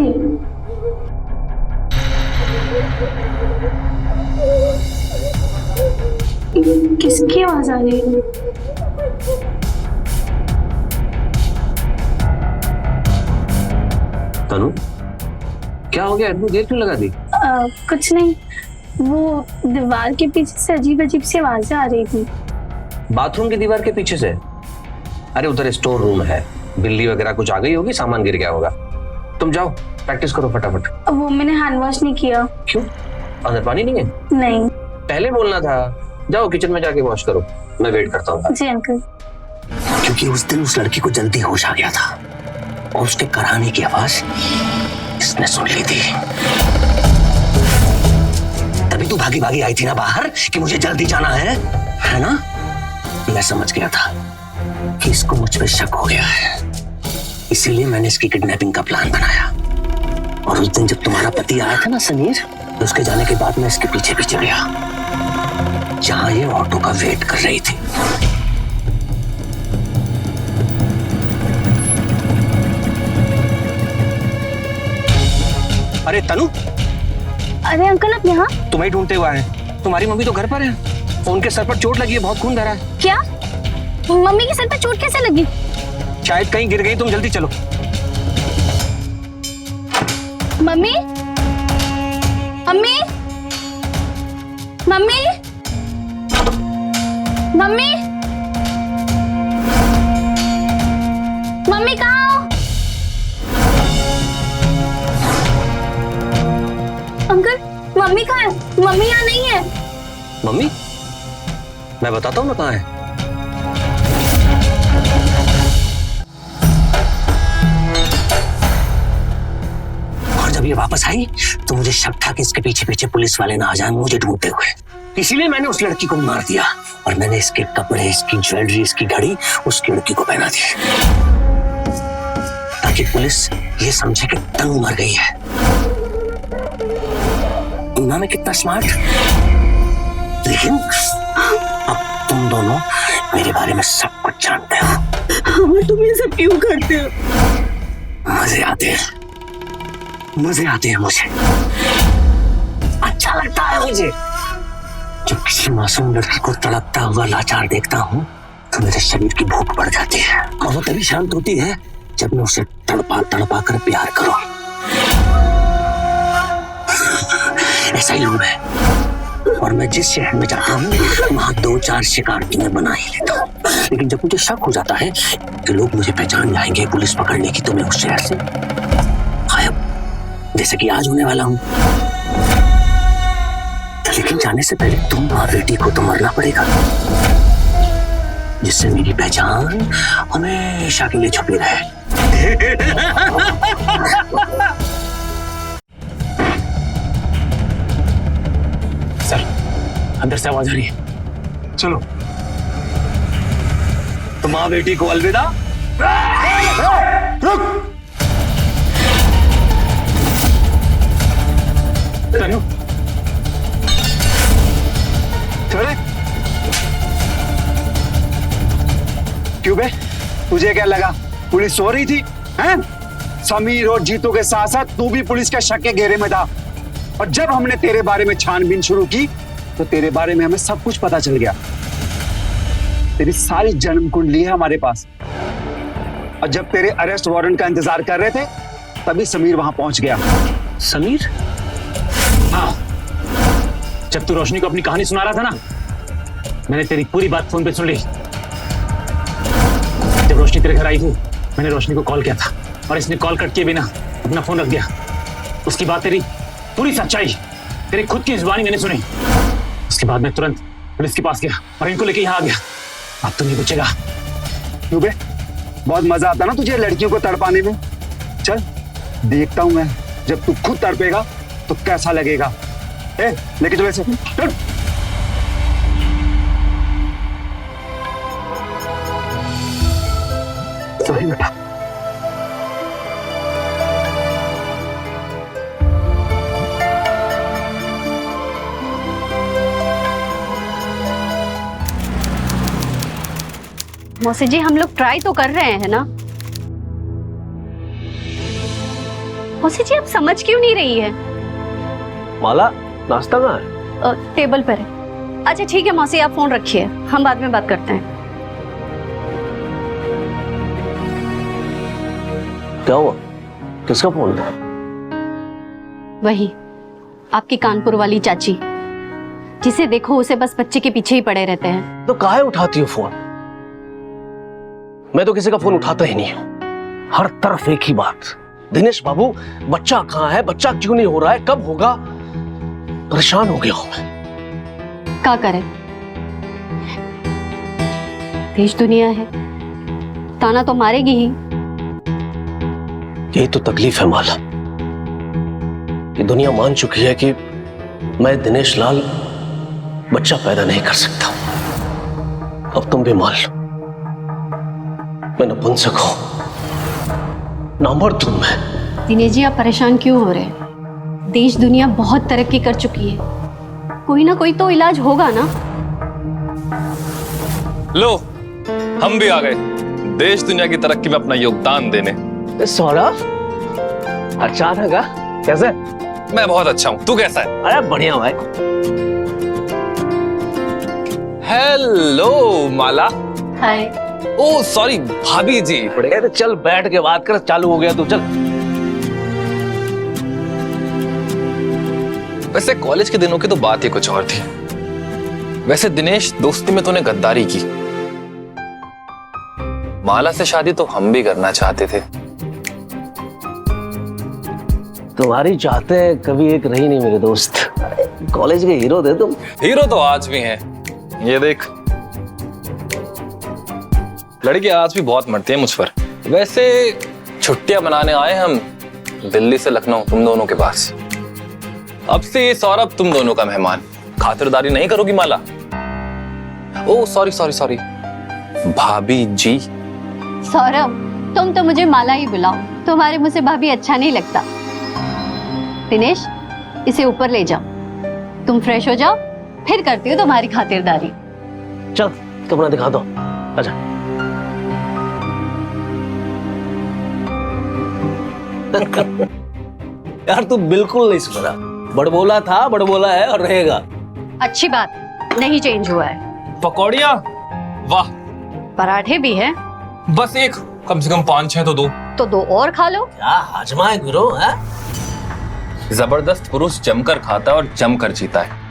Speaker 1: किसकी आवाज आ रही है?
Speaker 4: तनु, क्या हो गया? इतनी देर क्यों लगा दी?
Speaker 1: कुछ नहीं, वो दीवार के पीछे से अजीब अजीब सी आवाजें आ रही थी।
Speaker 4: बाथरूम की दीवार के पीछे से? अरे उधर स्टोर रूम है, बिल्ली वगैरह कुछ आ गई होगी, सामान गिर गया होगा। तुम जाओ प्रैक्टिस करो फटाफट।
Speaker 1: वो मैंने हैंड वॉश नहीं किया।
Speaker 4: क्यों? अंदर पानी नहीं है?
Speaker 1: नहीं।
Speaker 4: पहले बोलना था। जाओ किचन में जाके वॉश करो, मैं वेट करता हूँ।
Speaker 1: जी अंकल।
Speaker 4: क्योंकि उस दिन उस लड़की को जल्दी होश आ गया था और उसके कराने की आवाज इसने सुन ली थी। तभी तू भागी भागी आई थी ना बाहर कि मुझे जल्दी जाना है ना? मैं समझ गया था कि इसको मुझ पे शक हो गया है, इसीलिए मैंने इसकी किडनैपिंग का प्लान बनाया। और उस दिन जब तुम्हारा पति आया था ना समीर, तो उसके जाने के बाद मैं इसके पीछे पीछे गया जहां ये ऑटो का वेट कर रही थी।
Speaker 5: अरे तनु,
Speaker 1: अरे अंकल आप यहाँ?
Speaker 5: तुम्हें ढूंढते हुए आए। तुम्हारी मम्मी तो घर पर है, उनके सर पर चोट लगी है, बहुत खून बह रहा है।
Speaker 1: क्या? मम्मी के सर पे चोट कैसे लगी?
Speaker 5: शायद कहीं गिर गई, तुम जल्दी चलो।
Speaker 1: Mummy, mummy, mummy, mummy, mummy कहाँ हो? अंकल मम्मी कहाँ है? मम्मी यहाँ नहीं है।
Speaker 4: मम्मी? मैं बताता हूँ ना कहाँ है। और जब ये वापस आई तो मुझे शक था कि इसके पीछे पीछे पुलिस वाले ना आ जाएं मुझे ढूंढते हुए, इसीलिए मैंने उस लड़की को मार दिया और मैंने इसके कपड़े, इसकी ज्वेलरी, इसकी घड़ी उस लड़की को पहना दी ताकि पुलिस ये समझे कि तनु मर गई है। ना मैं कितना स्मार्ट, लेकिन अब तुम दोनों मेरे बारे में सब कुछ जानते हो।
Speaker 2: अमर तुम ये सब क्यों करते हो?
Speaker 4: मजे आते हैं, मजे आते हैं मुझे, अच्छा लगता है मुझे। जब किसी मासूम लड़की को तड़पता हुआ लाचार देखता हूँ तो मेरे शरीर की भूख बढ़ जाती है और वो तभी शांत होती है जब मैं उसे तड़पा तड़पा कर प्यार करूं। ऐसा ही हूं मैं, और मैं जिस शहर में जाता हूँ वहां 2-4 शिकार तुम्हें बना ही लेता हूँ। लेकिन जब मुझे शक हो जाता है कि लोग मुझे पहचान जाएंगे पुलिस पकड़ने की, तो मैं उस शहर से गायब, जैसे कि आज होने वाला हूँ। लेकिन जाने से पहले तुम और बेटी को तो मरना पड़ेगा, जिससे मेरी पहचान हमेशा के लिए छुपी रहे।
Speaker 3: सर, अंदर से आवाज आ रही है।
Speaker 5: चलो। तो माँ बेटी को अलविदा। रुक।
Speaker 3: तनु,
Speaker 6: चले क्यों बे? तुझे क्या लगा पुलिस सो रही थी? हैं? समीर और जीतू के साथ साथ तू भी पुलिस के शक के घेरे में था, और जब हमने तेरे बारे में छानबीन शुरू की तो तेरे बारे में हमें सब कुछ पता चल गया। तेरी सारी जन्म कुंडली है हमारे पास, और जब तेरे अरेस्ट वारंट का इंतजार कर रहे थे तभी समीर वहां पहुंच गया।
Speaker 3: समीर? हाँ, जब तू रोशनी को अपनी कहानी सुना रहा था ना, मैंने तेरी पूरी बात फोन पे सुन ली। जब रोशनी तेरे घर आई थी, मैंने रोशनी को कॉल किया था और इसने कॉल कट किए बिना अपना फोन रख दिया। उसके बाद तेरी पूरी सच्चाई तेरी खुद की जुबानी मैंने सुनी। उसके बाद मैं तुरंत पुलिस के पास गया और इनको लेके यहाँ आ गया। अब तो नहीं पूछेगा।
Speaker 6: क्यों बे? बहुत मजा आता ना तुझे लड़कियों को तड़पाने में। चल देखता हूं मैं, जब तू खुद तड़पेगा तो कैसा लगेगा। लेके चलो ऐसे। चल। सॉरी बेटा।
Speaker 7: मौसी जी, हम लोग ट्राई तो कर रहे हैं ना। मौसी जी, आप समझ क्यों नहीं रही है?
Speaker 4: माला, नाश्ता कहाँ है?
Speaker 7: टेबल पर है। अच्छा ठीक है मौसी, आप फोन रखिए, हम बाद में बात करते हैं।
Speaker 4: क्या हुआ? किसका फोन था?
Speaker 7: वही आपकी कानपुर वाली चाची, जिसे देखो उसे बस बच्चे के पीछे ही पड़े रहते हैं।
Speaker 4: तो काहे उठाती हो फोन? मैं तो किसी का फोन उठाता ही नहीं हूं। हर तरफ एक ही बात, दिनेश बाबू बच्चा कहाँ है, बच्चा क्यों नहीं हो रहा है, कब होगा? परेशान हो गया हूं मैं।
Speaker 7: क्या करें, देश दुनिया है, ताना तो मारेगी ही।
Speaker 4: यही तो तकलीफ है माला, कि दुनिया मान चुकी है कि मैं दिनेश लाल बच्चा पैदा नहीं कर सकता। अब तुम भी मान लो, मैं नपुंसक हूं, नामर्द हूं मैं।
Speaker 7: दिनेश जी, आप परेशान क्यों हो रहे हैं? देश दुनिया बहुत तरक्की कर चुकी है, कोई ना कोई तो इलाज होगा ना।
Speaker 8: लो, हम भी आ गए देश दुनिया की तरक्की में अपना योगदान देने।
Speaker 4: सौरभ, अचानक कैसे?
Speaker 8: मैं बहुत अच्छा हूं, तू कैसा है?
Speaker 4: अरे बढ़िया भाई।
Speaker 8: हेलो माला।
Speaker 7: हाय।
Speaker 8: ओ सॉरी भाभी जी।
Speaker 4: बढ़िया, तो चल बैठ के बात कर। चालू हो गया तू, चल।
Speaker 8: वैसे कॉलेज के दिनों की तो बात ही कुछ और थी। वैसे दिनेश, दोस्ती में तूने गद्दारी की। माला से शादी तो हम भी करना चाहते थे।
Speaker 4: तुम्हारी चाहते कभी एक रही नहीं मेरे दोस्त। कॉलेज के हीरो थे तुम।
Speaker 8: हीरो तो आज भी हैं। ये देख, लड़की आज भी बहुत मरती है मुझ पर। वैसे छुट्टियां मनाने आए हम दिल्ली से लखनऊ तुम दोनों के पास। अब से ये सौरभ तुम दोनों का मेहमान। खातिरदारी नहीं करोगी माला? ओ सॉरी सॉरी सॉरी भाभी जी।
Speaker 7: सौरभ, तुम तो मुझे माला ही बुलाओ, तुम्हारे मुझसे भाभी अच्छा नहीं लगता। दिनेश, इसे ऊपर ले जाओ, तुम फ्रेश हो जाओ, फिर करती हो तुम्हारी खातिरदारी।
Speaker 4: चल कपड़ा दिखा दो। अच्छा यार, तू बिल्कुल नहीं सुधरा। बड़बोला था, बड़बोला है और रहेगा।
Speaker 7: अच्छी बात, नहीं चेंज हुआ है।
Speaker 8: पकौड़िया, वाह।
Speaker 7: पराठे भी हैं।
Speaker 8: बस एक, कम से कम 5-6 तो दो।
Speaker 7: तो दो और खा लो।
Speaker 4: क्या हाजमा है गुरु, है?
Speaker 8: जबरदस्त पुरुष जमकर खाता है और जमकर जीता है।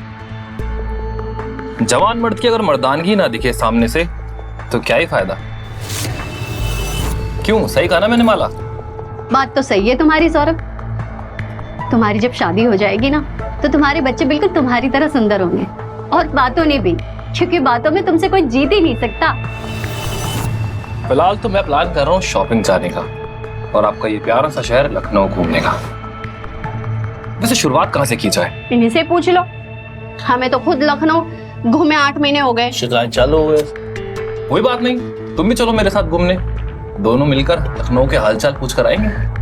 Speaker 8: जवान मर्द की अगर मर्दानगी ना दिखे सामने से तो क्या ही फायदा। क्यों, सही कहा ना मैंने माला?
Speaker 7: बात तो सही है तुम्हारी सौरभ। तुम्हारी जब शादी हो जाएगी ना, तो तुम्हारे बच्चे बिल्कुल तुम्हारी तरह सुंदर होंगे, और बातों में भी, क्योंकि बातों में तुमसे कोई जीत ही नहीं सकता।
Speaker 8: फिलहाल तो मैं प्लान कर रहा हूँ शॉपिंग जाने का, और आपका ये प्यारा सा शहर लखनऊ घूमने का। वैसे शुरुआत कहाँ से की जाए?
Speaker 7: इन्हीं से पूछ लो। हमें तो खुद लखनऊ घूमे 8 महीने हो गए।
Speaker 4: शिकायत चालू हो गए।
Speaker 8: कोई बात नहीं, तुम भी चलो मेरे साथ घूमने। दोनों मिलकर लखनऊ के हालचाल पूछ कर आएंगे।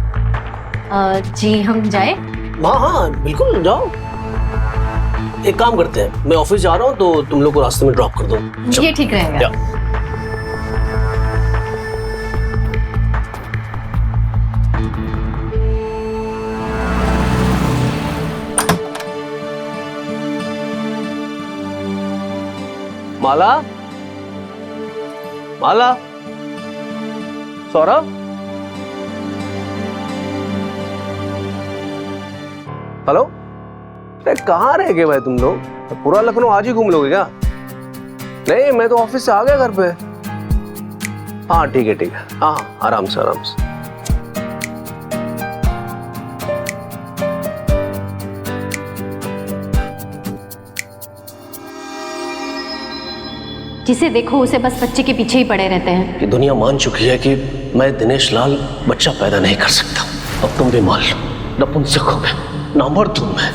Speaker 7: जी हम जाए?
Speaker 4: हाँ हाँ बिल्कुल, जाओ। एक काम करते हैं, मैं ऑफिस जा रहा हूँ तो तुम लोग को रास्ते में ड्रॉप कर दो।
Speaker 7: ये ठीक रहेगा।
Speaker 4: माला, माला, सौरभ,
Speaker 9: हेलो, अरे कहाँ रह गए भाई तुम लोग? पूरा लखनऊ आज ही घूम लोगे क्या? नहीं, मैं तो ऑफिस से आ गया घर पे। हाँ ठीक है ठीक है, हाँ आराम से आराम से।
Speaker 7: जिसे देखो उसे बस बच्चे के पीछे ही पड़े रहते हैं।
Speaker 9: ये दुनिया मान चुकी है कि मैं दिनेश लाल बच्चा पैदा नहीं कर सकता। अब तुम भी मान लो, नपुंसक हो गए, नामर्द हूं मैं।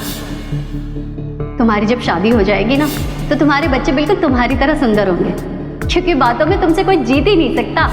Speaker 7: तुम्हारी जब शादी हो जाएगी ना, तो तुम्हारे बच्चे बिल्कुल तुम्हारी तरह सुंदर होंगे, क्योंकि बातों में तुमसे कोई जीत ही नहीं सकता।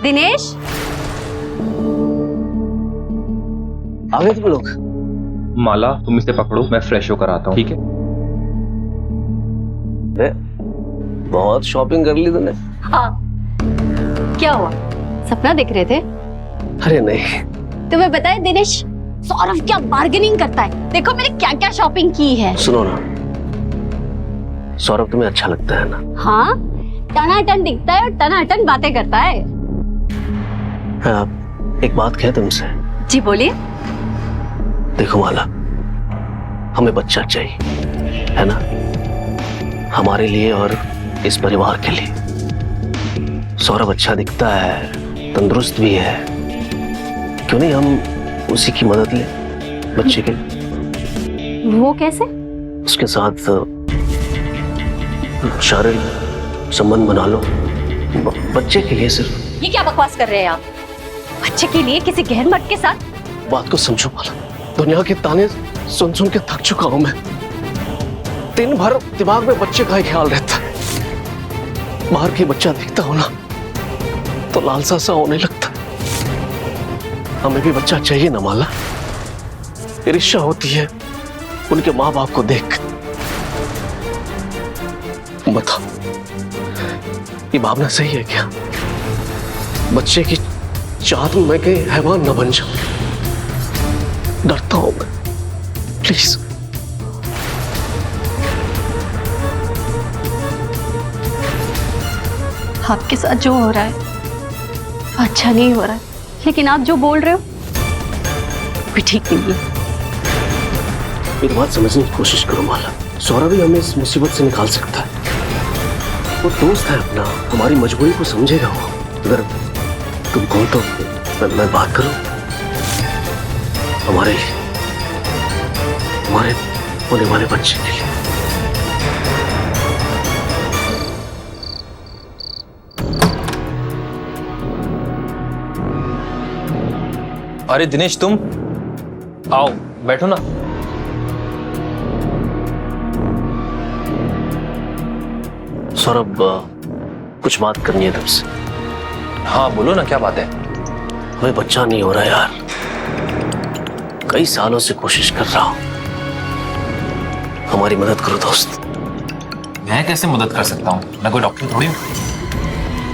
Speaker 7: दिनेश,
Speaker 9: आ गए तुम लोग?
Speaker 8: माला तुम इसे पकड़ो, मैं फ्रेश होकर आता हूँ, ठीक है?
Speaker 9: अरे बहुत शॉपिंग कर ली तूने।
Speaker 7: हाँ, क्या हुआ? सपना देख रहे थे?
Speaker 9: अरे नहीं।
Speaker 7: तुम्हें पता है दिनेश, सौरभ क्या बार्गेनिंग करता है। देखो मैंने क्या क्या शॉपिंग की है।
Speaker 9: सुनो ना, सौरभ तुम्हें अच्छा लगता है ना?
Speaker 7: हाँ, टनाटन दिखता है और टनाटन बातें करता है।
Speaker 9: हाँ, एक बात कह तुमसे।
Speaker 7: जी बोलिए।
Speaker 9: देखो माला, हमें बच्चा चाहिए, है ना? हमारे लिए और इस परिवार के लिए। सौरभ अच्छा दिखता है, तंदुरुस्त भी है, क्यों नहीं हम उसी की मदद ले बच्चे के लिए?
Speaker 7: वो कैसे?
Speaker 9: उसके साथ शारीरिक संबंध बना लो, बच्चे के लिए सिर्फ।
Speaker 7: ये क्या बकवास कर रहे हैं आप? बच्चे के लिए किसी गैर मर्द के साथ?
Speaker 9: बात को समझो माला, दुनिया के ताने सुन सुन के थक चुका हूं मैं। दिन भर दिमाग में बच्चे का ही ख्याल रहता है। बाहर के बच्चा दिखता हो ना तो लालसा सा होने लगता है। हमें भी बच्चा चाहिए ना माला। ईर्ष्या होती है उनके माँ बाप को देख। बताओ, ये भावना सही है क्या? बच्चे की चाहत में मैं कहीं हैवान न बन जाऊं। डरता हूं मैं, प्लीज।
Speaker 7: आपके साथ जो हो रहा है अच्छा नहीं हो रहा है, लेकिन आप जो बोल रहे हो वो भी ठीक नहीं है।
Speaker 9: मेरी बात समझने की कोशिश करो माला। सौरभ ही हमें इस मुसीबत से निकाल सकता है। वो दोस्त है अपना, हमारी मजबूरी को समझेगा वो। अगर तुम कहो तो मैं बात करूं हमारे होने वाले बच्चे के लिए।
Speaker 8: अरे दिनेश, तुम आओ, बैठो ना।
Speaker 9: सौरभ, कुछ बात करनी है तुमसे।
Speaker 8: हाँ बोलो ना, क्या बात है?
Speaker 9: हमें बच्चा नहीं हो रहा यार, कई सालों से कोशिश कर रहा हूं। हमारी मदद करो दोस्त।
Speaker 8: मैं कैसे मदद कर सकता हूँ? मैं कोई डॉक्टर थोड़ी हूँ।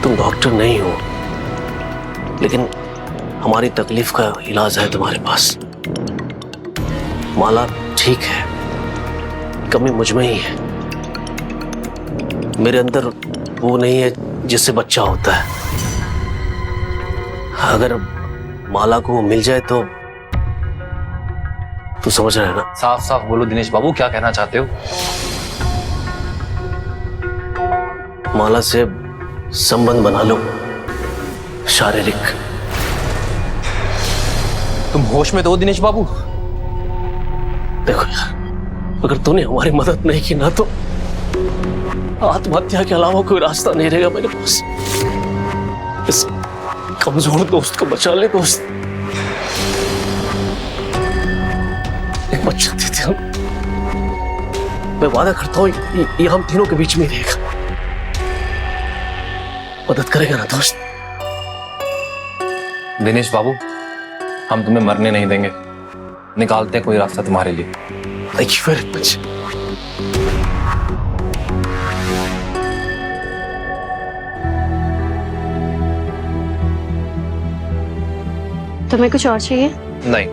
Speaker 9: तुम डॉक्टर नहीं हो, लेकिन हमारी तकलीफ का इलाज है तुम्हारे पास। माला ठीक है, कमी मुझ में ही है। मेरे अंदर वो नहीं है जिससे बच्चा होता है। अगर माला को वो मिल जाए तो समझ रहे हैं ना?
Speaker 8: साफ साफ बोलो दिनेश बाबू, क्या कहना चाहते हो?
Speaker 9: माला से संबंध बना लो, शारीरिक।
Speaker 8: तुम होश में तो हो दिनेश बाबू?
Speaker 9: देखो यार, अगर तूने हमारी मदद नहीं की ना तो आत्महत्या के अलावा कोई रास्ता नहीं रहेगा मेरे पास। इस कमजोर दोस्त को बचा ले दोस्त। एक बच्चा दे दे हम। मैं वादा करता हूँ ये हम तीनों के बीच में ही रहेगा। मदद करेगा ना दोस्त?
Speaker 8: दिनेश बाबू, हम तुम्हें मरने नहीं देंगे। निकालते हैं कोई रास्ता तुम्हारे लिए।
Speaker 9: Thank you very much.
Speaker 7: तुम्हें कुछ और चाहिए?
Speaker 8: नहीं।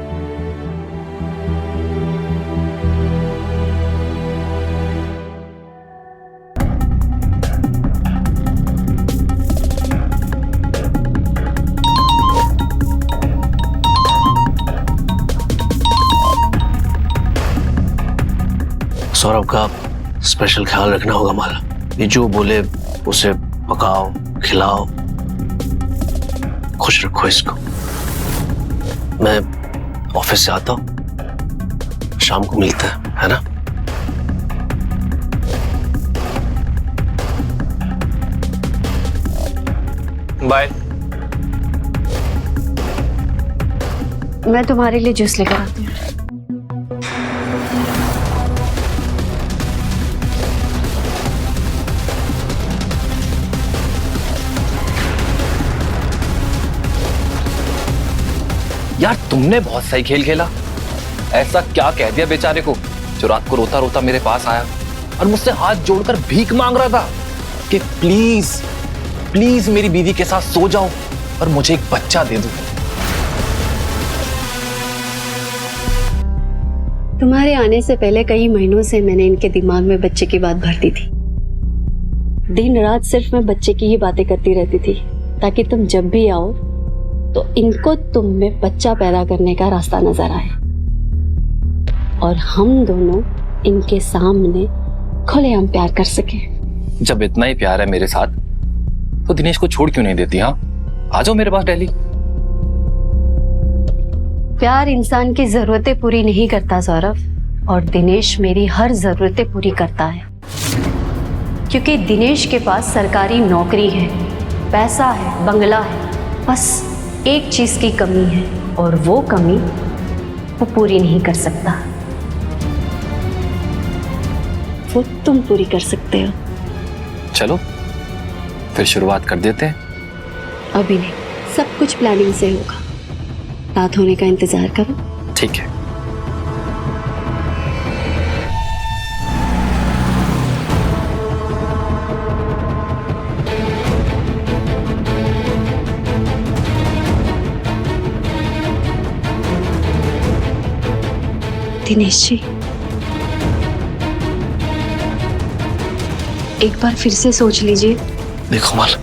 Speaker 9: सौरभ का स्पेशल ख्याल रखना होगा माला। ये जो बोले उसे पकाओ, खिलाओ, खुश रखो इसको। मैं ऑफिस से आता हूँ, शाम को मिलते हैं, है ना?
Speaker 8: बाय।
Speaker 7: मैं तुम्हारे लिए जूस लेकर आती हूँ।
Speaker 8: यार तुमने बहुत सही खेल खेला। ऐसा क्या कह दिया बेचारे को जो रात को रोता रोता मेरे पास आया और मुझसे हाथ जोड़कर भीख मांग रहा था कि प्लीज प्लीज मेरी बीवी के साथ सो जाओ और मुझे एक बच्चा दे दो।
Speaker 7: तुम्हारे आने से पहले कई महीनों से मैंने इनके दिमाग में बच्चे की बात भर दी थी। दिन रात सिर्फ मैं बच्चे की ही बातें करती रहती थी ताकि तुम जब भी आओ तो इनको तुम में बच्चा पैदा करने का रास्ता नजर आए और हम दोनों इनके सामने खुलेआम प्यार कर सके।
Speaker 8: जब इतना ही प्यार है मेरे साथ तो दिनेश को छोड़ क्यों नहीं देती? हाँ, आ जाओ मेरे पास दिल्ली।
Speaker 7: प्यार इंसान की जरूरतें पूरी नहीं करता सौरभ, और दिनेश मेरी हर जरूरतें पूरी करता है क्योंकि दिनेश के पास सरकारी नौकरी है, पैसा है, बंगला है। बस एक चीज की कमी है और वो कमी वो पूरी नहीं कर सकता। वो तुम पूरी कर सकते हो।
Speaker 8: चलो फिर शुरुआत कर देते हैं।
Speaker 7: अभी नहीं, सब कुछ प्लानिंग से होगा। रात होने का इंतजार करो।
Speaker 8: ठीक है।
Speaker 7: दिनेश जी, एक बार फिर से सोच लीजिए।
Speaker 9: देखो माला,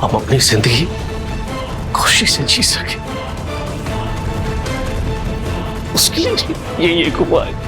Speaker 9: हम अपनी जिंदगी खुशी से जी सके उसके लिए ये हुआ है।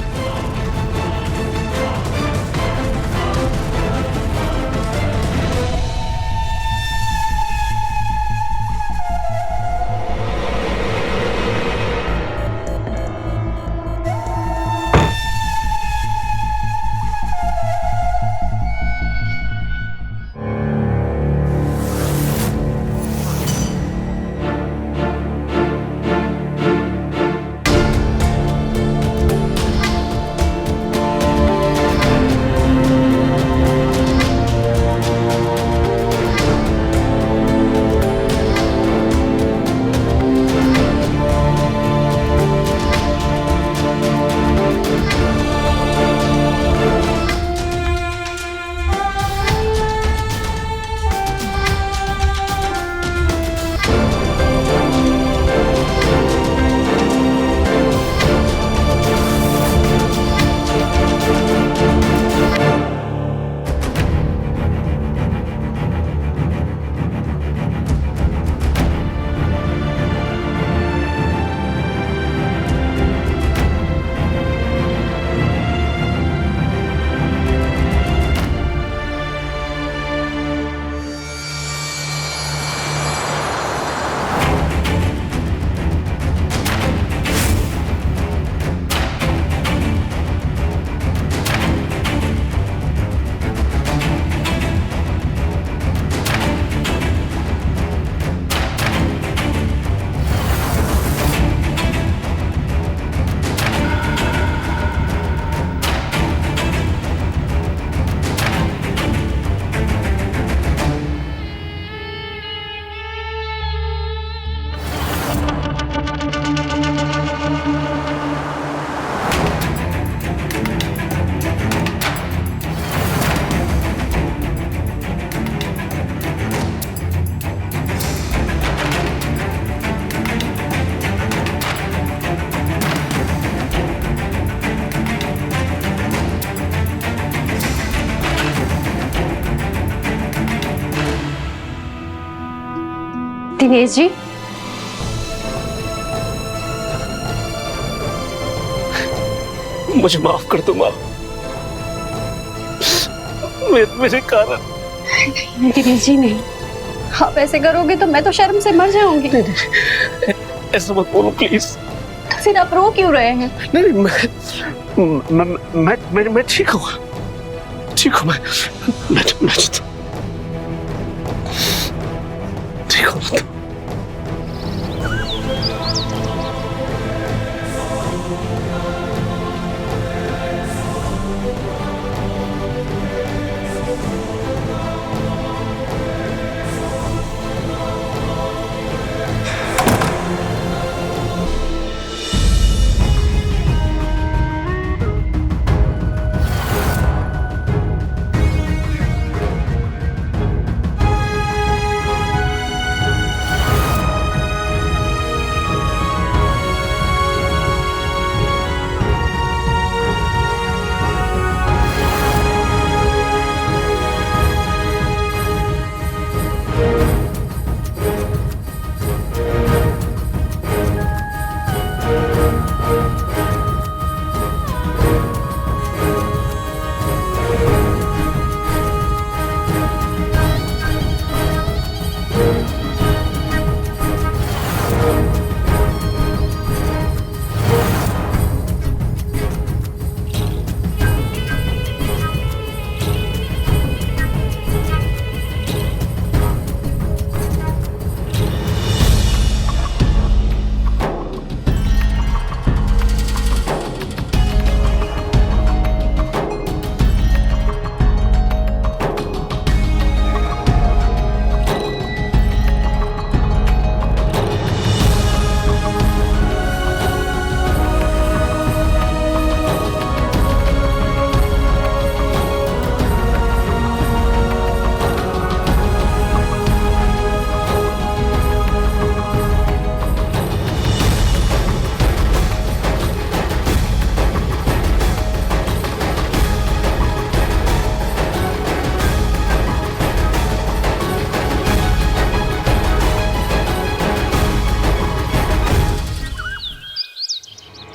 Speaker 7: दिनेश जी,
Speaker 9: मुझे माफ कर दो माँ, मेरे कारण।
Speaker 7: दिनेश जी नहीं, आप ऐसे करोगे तो मैं तो शर्म से मर जाऊंगी।
Speaker 9: ऐसा मत बोलो प्लीज।
Speaker 7: तो फिर आप रो क्यों रहे हैं?
Speaker 9: नहीं, मैं ठीक हूँ, ठीक हूँ। मैं ठीक हूँ।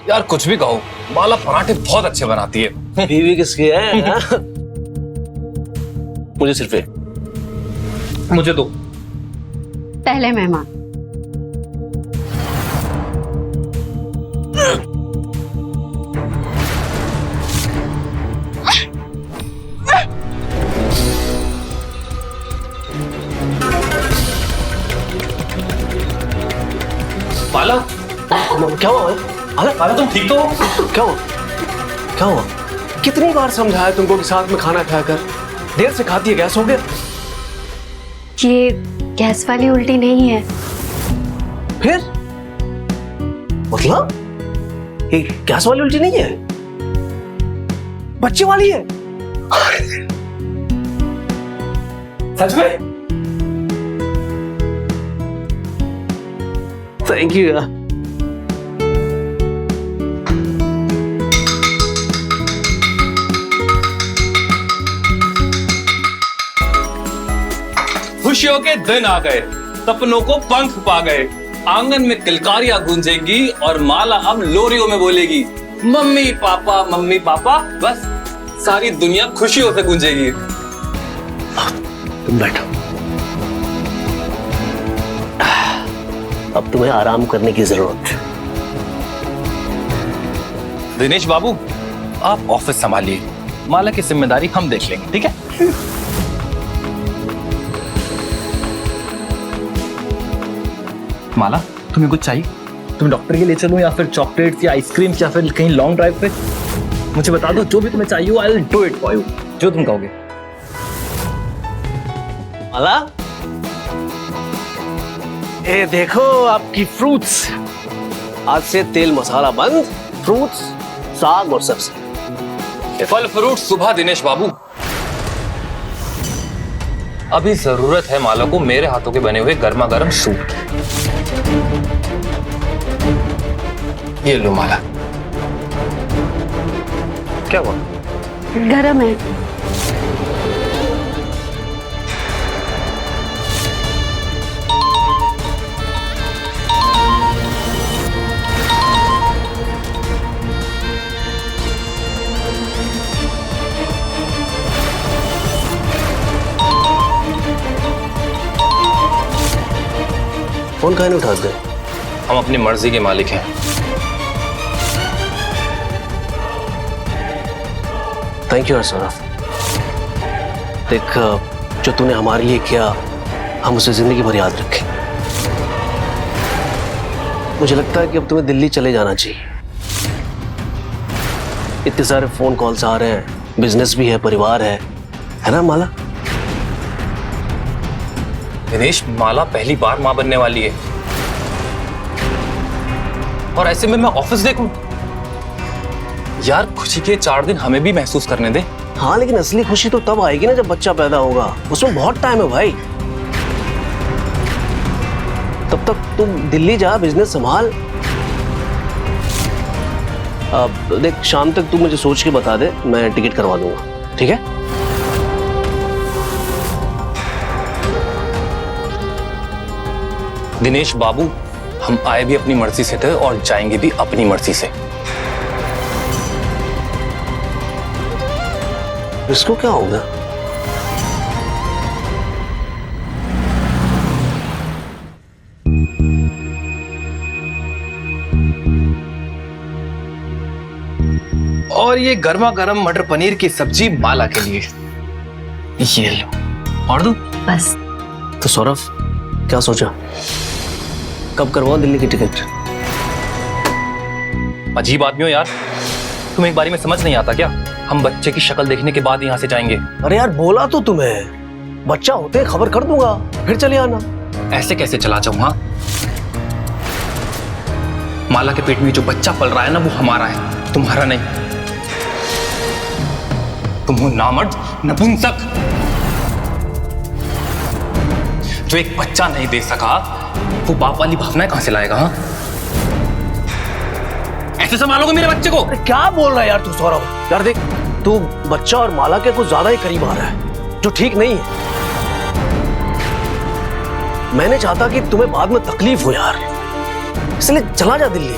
Speaker 8: यार कुछ भी कहो, माला पराठे बहुत अच्छे बनाती है।
Speaker 9: बीवी किसकी है? हाँ? मुझे सिर्फ एक।
Speaker 8: मुझे दो।
Speaker 7: पहले मेहमान।
Speaker 8: माला,
Speaker 9: क्या हुआ?
Speaker 8: माला तुम ठीक तो हो?
Speaker 9: क्या हुआ? क्या हुआ? कितनी बार समझाया तुमको कि साथ में खाना खाया कर, देर से खाती है, गैस हो गया।
Speaker 7: ये गैस वाली उल्टी नहीं है।
Speaker 9: फिर मतलब ये गैस वाली उल्टी नहीं है, बच्चे वाली है।
Speaker 8: सच में?
Speaker 9: थैंक यू यार।
Speaker 8: खुशियों के दिन आ गए, सपनों को पंख पा गए, आंगन में किलकारियां गूंजेंगी और माला अब लोरियों में बोलेगी मम्मी पापा मम्मी पापा। बस सारी दुनिया खुशियों से गूंजेगी।
Speaker 9: तुम बैठो, अब तुम्हें आराम करने की जरूरत है।
Speaker 8: दिनेश बाबू, आप ऑफिस संभालिए, माला की जिम्मेदारी हम देख लेंगे, ठीक है? माला, तुम्हें कुछ चाहिए? तुम्हें डॉक्टर के लिए चलूं या फिर चॉकलेट्स या आइसक्रीम या फिर कहीं लॉन्ग ड्राइव पे? मुझे बता दो, जो भी तुम्हें चाहिए हो, I will do it for you, जो तुम कहोगे।
Speaker 9: माला, ये देखो आपकी फ्रूट्स। आज से तेल मसाला बंद, फ्रूट्स, साग और सब्जी।
Speaker 8: फल फ्रूट सुबह दिनेश बाबू। अभी जरूरत है माला को मेरे हाथों के बने हुए गर्मा गर्म सूप की। ये लो माला।
Speaker 9: क्या हुआ?
Speaker 7: गरम है।
Speaker 9: फोन काहे नहीं उठाते?
Speaker 8: हम अपनी मर्जी के मालिक हैं।
Speaker 9: Thank you Saurabh. देख, जो तूने हमारे लिए किया हम उसे जिंदगी भर याद रखें। मुझे लगता है कि अब तुम्हें दिल्ली चले जाना चाहिए। इतने सारे फोन कॉल्स आ रहे हैं, बिजनेस भी है, परिवार है ना माला?
Speaker 8: दिनेश, माला पहली बार मां बनने वाली है और ऐसे में मैं ऑफिस देखूं? यार खुशी के 4 दिन हमें भी महसूस करने दे।
Speaker 9: हाँ, लेकिन असली खुशी तो तब आएगी ना जब बच्चा पैदा होगा। उसमें बहुत टाइम है भाई। तब तक तुम दिल्ली जा, बिजनेस संभाल। अब देख, शाम तक तू मुझे सोच के बता दे, मैं टिकट करवा दूंगा, ठीक है?
Speaker 8: दिनेश बाबू, हम आए भी अपनी मर्जी से थे और जाएंगे भी अपनी मर्जी से।
Speaker 9: इसको क्या होगा?
Speaker 8: और ये गर्मा गर्म मटर पनीर की सब्जी माला के लिए, ये लो। और दो
Speaker 7: बस।
Speaker 9: तो सौरभ, क्या सोचा? कब करवाओ दिल्ली की टिकट?
Speaker 8: अजीब आदमी हो यार, तुम्हें एक बारी में समझ नहीं आता क्या? हम बच्चे की शक्ल देखने के बाद यहाँ से जाएंगे।
Speaker 9: अरे यार, बोला तो तुम्हें, बच्चा होते ही खबर कर दूंगा, फिर चले आना।
Speaker 8: ऐसे कैसे चला जाऊं? हाँ, माला के पेट में जो बच्चा पल रहा है ना, वो हमारा है, तुम्हारा नहीं। तुम हो नामर्द, नपुंसक, जो एक बच्चा नहीं दे सका, वो बाप वाली भावनाएं कहां से लाएगा? हाँ, ऐसे संभालोगे मेरे बच्चे को?
Speaker 9: अरे क्या बोल रहा है यार तू सौरभ? यार देख, तू बच्चा और माला के कुछ ज्यादा ही करीब आ रहा है, जो ठीक नहीं है। मैंने चाहता कि तुम्हें बाद में तकलीफ हो यार, इसलिए चला जा दिल्ली।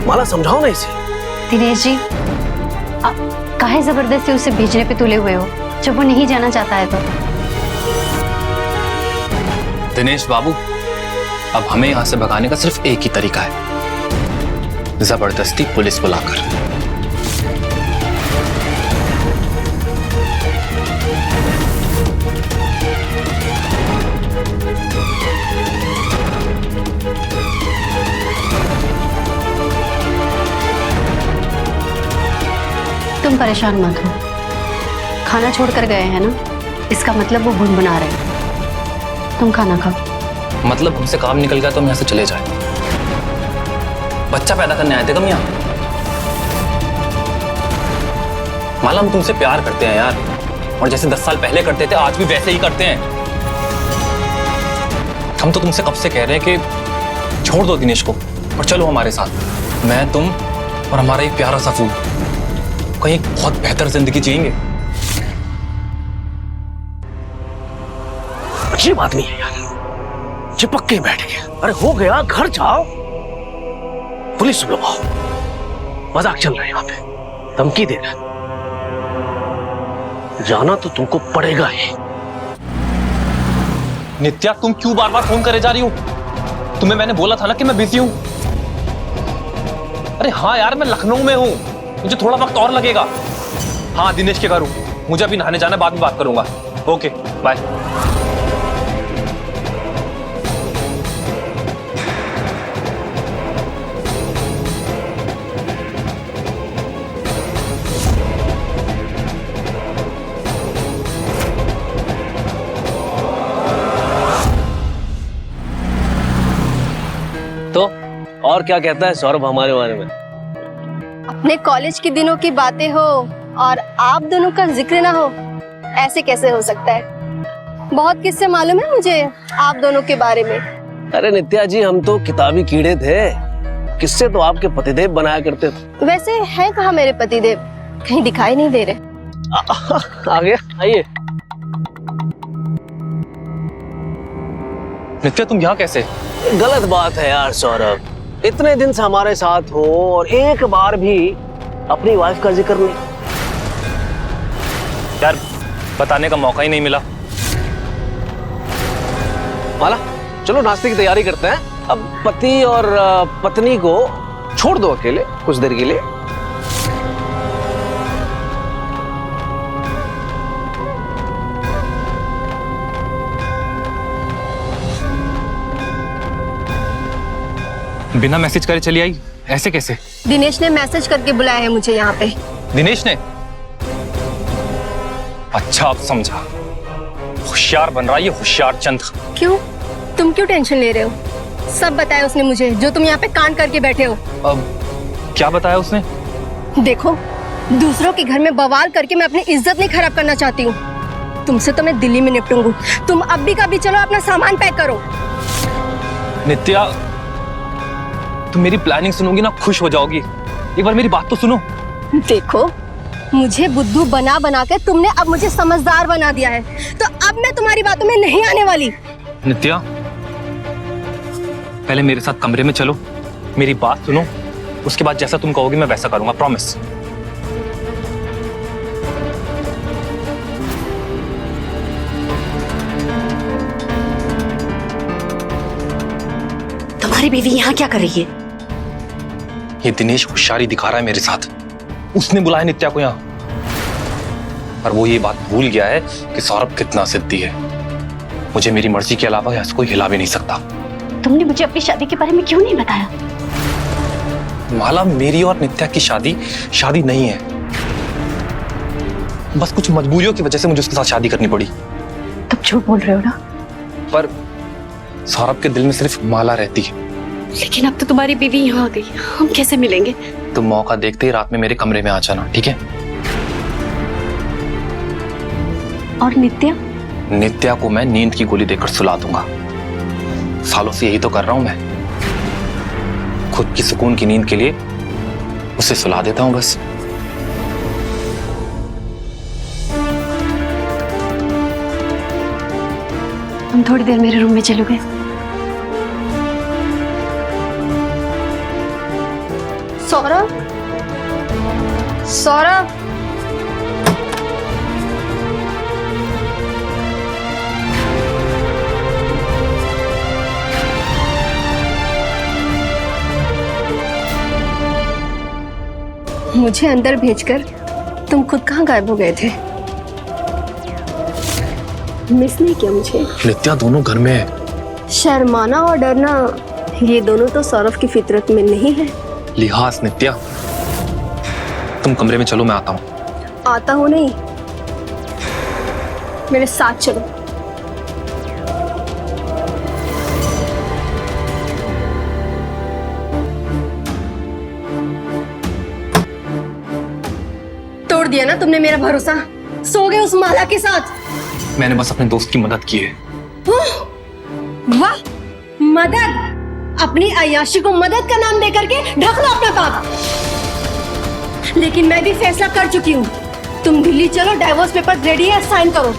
Speaker 9: माला, समझाओ ना इसे।
Speaker 7: दिनेश जी, आप काहे जबरदस्ती उसे भेजने पे तुले हुए हो जब वो नहीं जाना चाहता है तो?
Speaker 8: दिनेश बाबू, अब हमें यहां से भगाने का सिर्फ एक ही तरीका है, जबरदस्ती पुलिस बुलाकर।
Speaker 7: तुम परेशान मत हो, खाना छोड़कर गए हैं ना, इसका मतलब वो भुनभुना रहे हैं। तुम खाना खाओ।
Speaker 8: मतलब हमसे काम निकल गया तो हम यहाँ से चले जाए? बच्चा पैदा करने आए थे हम यहाँ? माला, हम तुमसे प्यार करते हैं यार, और जैसे 10 साल पहले करते थे आज भी वैसे ही करते हैं। हम तो तुमसे कब से कह रहे हैं कि छोड़ दो दिनेश को और चलो हमारे साथ। मैं, तुम और हमारा एक प्यारा सा फूल कहीं एक बहुत बेहतर जिंदगी जिएंगे।
Speaker 9: अजीब आदमी है यार, चिपक के बैठ गया। अरे हो गया, घर जाओ, पुलिस बुलाओ। मजाक चल रहा है यहाँ पे, धमकी दे रहा है। जाना तो तुमको पड़ेगा ही।
Speaker 8: नित्या, तुम क्यों बार बार फोन करे जा रही हो? तुम्हें मैंने बोला था ना कि मैं बिजी हूं। अरे हाँ यार, मैं लखनऊ में हूं, मुझे थोड़ा वक्त और लगेगा। हाँ, दिनेश के घर हूं, मुझे अभी नहाने जाना है, बाद में बात करूंगा। Okay, bye.
Speaker 9: तो और क्या कहता है सौरभ हमारे बारे में?
Speaker 10: अपने कॉलेज के दिनों की बातें हो और आप दोनों का जिक्र ना हो, ऐसे कैसे हो सकता है? बहुत किस्से मालूम है मुझे आप दोनों के बारे में।
Speaker 9: अरे नित्या जी, हम तो किताबी कीड़े थे, किस्से तो आपके पतिदेव बनाया करते थे।
Speaker 10: वैसे है कहाँ मेरे पतिदेव? कहीं दिखाई नहीं दे रहे।
Speaker 9: आ गया, आइए।
Speaker 8: नित्या, तुम यहाँ कैसे?
Speaker 9: गलत बात है यार सौरभ, इतने दिन से हमारे साथ हो और एक बार भी अपनी वाइफ का जिक्र नहीं।
Speaker 8: यार, बताने का मौका ही नहीं मिला।
Speaker 9: माला, चलो नाश्ते की तैयारी करते हैं। अब पति और पत्नी को छोड़ दो अकेले कुछ देर के लिए।
Speaker 8: बिना मैसेज करे चली आई, ऐसे कैसे?
Speaker 10: दिनेश ने मैसेज करके बुलाया है मुझे यहाँ पे।
Speaker 8: दिनेश ने? अच्छा अब समझा, होशियार बन रहा है ये होशियार चंद।
Speaker 10: क्यों? तुम क्यों टेंशन ले रहे हो? सब बताया उसने मुझे, जो तुम यहाँ पे कांड करके बैठे हो।
Speaker 8: अब क्या बताया उसने?
Speaker 10: देखो, दूसरों के घर में बवाल करके मैं अपनी इज्जत नहीं खराब करना चाहती हूँ। तुमसे तो मैं दिल्ली में निपटूंगी। तुम अब भी कभी चलो अपना सामान पैक करो।
Speaker 8: नित्या, तुम मेरी प्लानिंग सुनोगी ना खुश हो जाओगी। एक बार मेरी बात तो सुनो।
Speaker 10: देखो, मुझे बुद्धू बना बना के तुमने अब मुझे समझदार बना दिया है, तो अब मैं तुम्हारी बातों में नहीं आने वाली।
Speaker 8: नित्या, पहले मेरे साथ कमरे में चलो, मेरी बात सुनो, उसके बाद जैसा तुम कहोगे मैं वैसा करूंगा, प्रॉमिस।
Speaker 2: तुम्हारी बीवी यहाँ क्या कर रही है?
Speaker 8: ये दिनेश होशियारी दिखा रहा है मेरे साथ। उसने बुलाया नित्या को यहाँ, पर वो ये बात भूल गया है कि सौरभ कितना जिद्दी है। मुझे मेरी मर्जी के अलावा यहाँ से कोई हिला भी नहीं सकता।
Speaker 1: तुमने मुझे अपनी शादी के बारे में क्यों नहीं बताया?
Speaker 8: माला, मेरी और नित्या की शादी नहीं है। बस कुछ मजबूरियों की वजह से मुझे उसके साथ शादी करनी पड़ी।
Speaker 1: तुम झूठ बोल रहे हो ना?
Speaker 8: पर सौरभ के दिल में सिर्फ माला रहती है।
Speaker 2: लेकिन अब तो तुम्हारी बीवी यहाँ आ गई, हम कैसे मिलेंगे?
Speaker 8: तुम मौका देखते ही रात में मेरे कमरे में आ जाना, ठीक है?
Speaker 1: और नित्या?
Speaker 8: नित्या को मैं नींद की गोली देकर सुला दूंगा। सालों से यही तो कर रहा हूं मैं। खुद की सुकून की नींद के लिए उसे सुला देता हूं बस।
Speaker 1: तुम थोड़ी देर मेरे रूम में चलोगे?
Speaker 10: सौरभ, सौरभ, मुझे अंदर भेजकर तुम खुद कहाँ गायब हो गए थे? मिस नहीं किया मुझे?
Speaker 8: नित्या दोनों घर में है।
Speaker 10: शर्माना और डरना, ये दोनों तो सौरभ की फितरत में नहीं है।
Speaker 8: लिहाज नित्या, तुम कमरे में चलो, मैं आता हूं।
Speaker 10: आता हूँ नहीं, मेरे साथ चलो। तोड़ दिया ना तुमने मेरा भरोसा, सो गए उस माला के साथ।
Speaker 8: मैंने बस अपने दोस्त की मदद की है।
Speaker 10: वाह, मदद! अपनी अय्याशी को मदद का नाम देकर के ढक लो अपना पाप। लेकिन मैं भी फैसला कर चुकी हूँ। तुम दिल्ली चलो, डाइवोर्स पेपर रेडी है, साइन करो।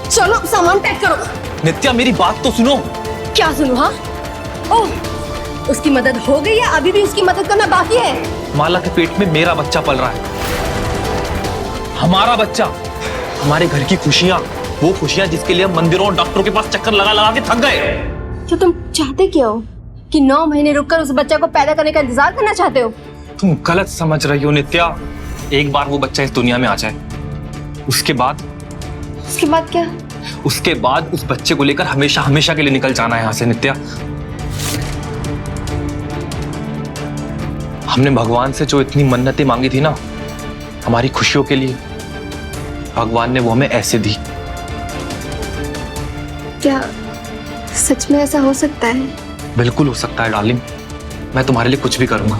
Speaker 10: चलो सामान पैक करो।
Speaker 8: नित्या, मेरी बात तो सुनो।
Speaker 10: क्या सुनो? हाँ, ओह, उसकी मदद हो गई है, अभी भी उसकी मदद करना बाकी है।
Speaker 8: माला के पेट में मेरा बच्चा पल रहा है, हमारा बच्चा, हमारे घर की खुशियां, वो खुशियां जिसके लिए हम मंदिरों और डॉक्टरों के पास चक्कर लगा लगा के थक गए।
Speaker 10: तो तुम चाहते क्या हो? कि 9 महीने रुककर उस बच्चा को पैदा करने का इंतजार करना चाहते हो?
Speaker 8: तुम गलत समझ रही हो नित्या। एक बार वो बच्चा इस दुनिया में आ जाए, उसके बाद
Speaker 10: क्या?
Speaker 8: उसके बाद उस बच्चे को लेकर हमेशा हमेशा के लिए निकल जाना है यहाँ से नित्या। हमने भगवान से जो इतनी मन्नतें मांगी थी ना हमारी खुशियों के लिए, भगवान ने वो हमें ऐसे दी।
Speaker 10: क्या सच में ऐसा हो सकता है?
Speaker 8: बिल्कुल हो सकता है डार्लिंग, मैं तुम्हारे लिए कुछ भी करूंगा।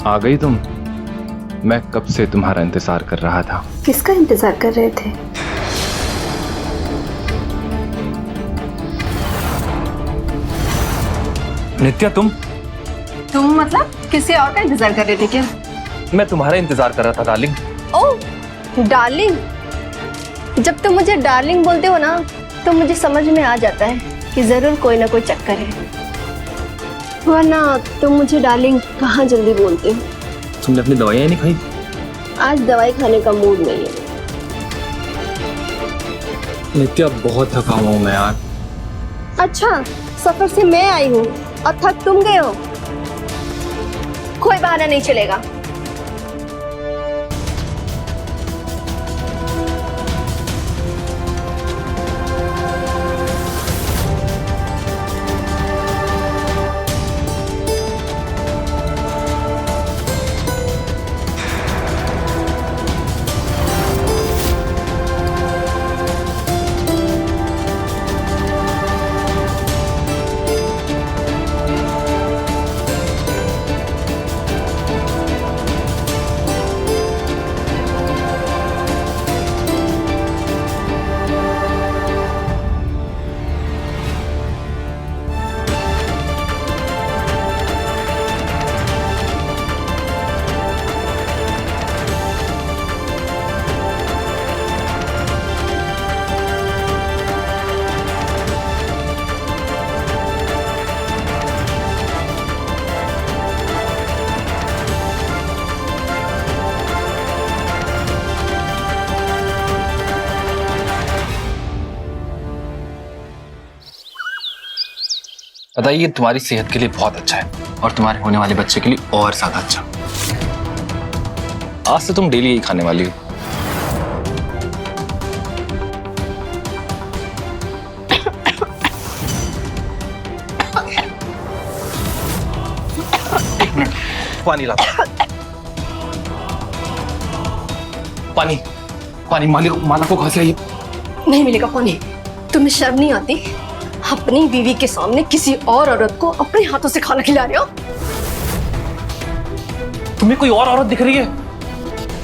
Speaker 8: आ गई तुम? मैं कब से तुम्हारा इंतजार कर रहा था।
Speaker 10: किसका इंतजार कर रहे थे?
Speaker 8: नित्या, तुम
Speaker 10: मतलब किसी और का इंतजार कर रहे थे क्या?
Speaker 8: मैं तुम्हारा इंतजार कर रहा था डार्लिंग।
Speaker 10: ओह डार्लिंग, जब तुम मुझे डार्लिंग बोलते हो ना तो मुझे समझ में आ जाता है कि जरूर कोई ना कोई चक्कर है। वरना तुम मुझे डार्लिंग कहाँ जल्दी बोलते हो।
Speaker 8: तुमने अपनी दवाइयाँ नहीं खाई?
Speaker 10: आज दवाई खाने का मूड नहीं है।
Speaker 8: नित्या बहुत थका हुआ हूँ मैं यार।
Speaker 10: अच्छा, सफर से मैं आई हूँ और थक तुम गए हो। कोई बहाना नहीं चलेगा।
Speaker 8: पता है ये तुम्हारी सेहत के लिए बहुत अच्छा है और तुम्हारे होने वाले बच्चे के लिए और ज्यादा अच्छा। आज से तुम डेली यही खाने वाली हो। एक मिनट, पानी ला। पानी पानी माला को कहाँ से आई?
Speaker 10: नहीं मिलेगा पानी। तुम्हें शर्म नहीं आती? अपनी बीवी के सामने किसी और औरत को अपने हाथों से खाना खिला रहे हो।
Speaker 8: तुम्हें कोई और औरत दिख रही है,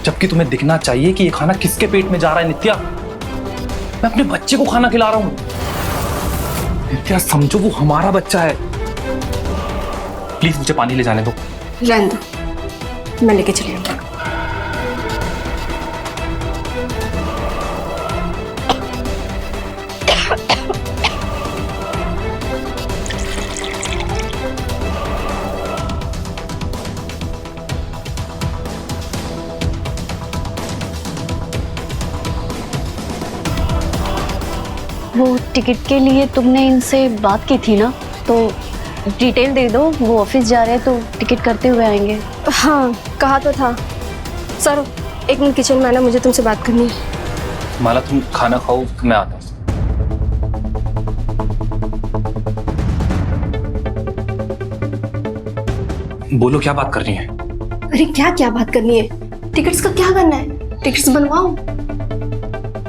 Speaker 8: जबकि तुम्हें दिखना चाहिए कि ये खाना किसके पेट में जा रहा है। नित्या, मैं अपने बच्चे को खाना खिला रहा हूं। नित्या समझो, वो हमारा बच्चा है। प्लीज मुझे पानी ले जाने दो।
Speaker 10: रहने दो, मैं लेके चली आऊंगा।
Speaker 7: वो टिकट के लिए तुमने इनसे बात की थी ना, तो डिटेल दे दो। वो ऑफिस जा रहे हैं तो टिकट करते हुए आएंगे।
Speaker 10: हाँ, कहा तो था। सर, एक मिनट किचन में आना, मुझे तुमसे बात करनी है।
Speaker 8: माला तुम खाना खाओ, मैं आता हूँ। बोलो क्या बात करनी है?
Speaker 10: अरे क्या क्या बात करनी है? टिकट्स का क्या करना है? टिकट्स बनवाओ।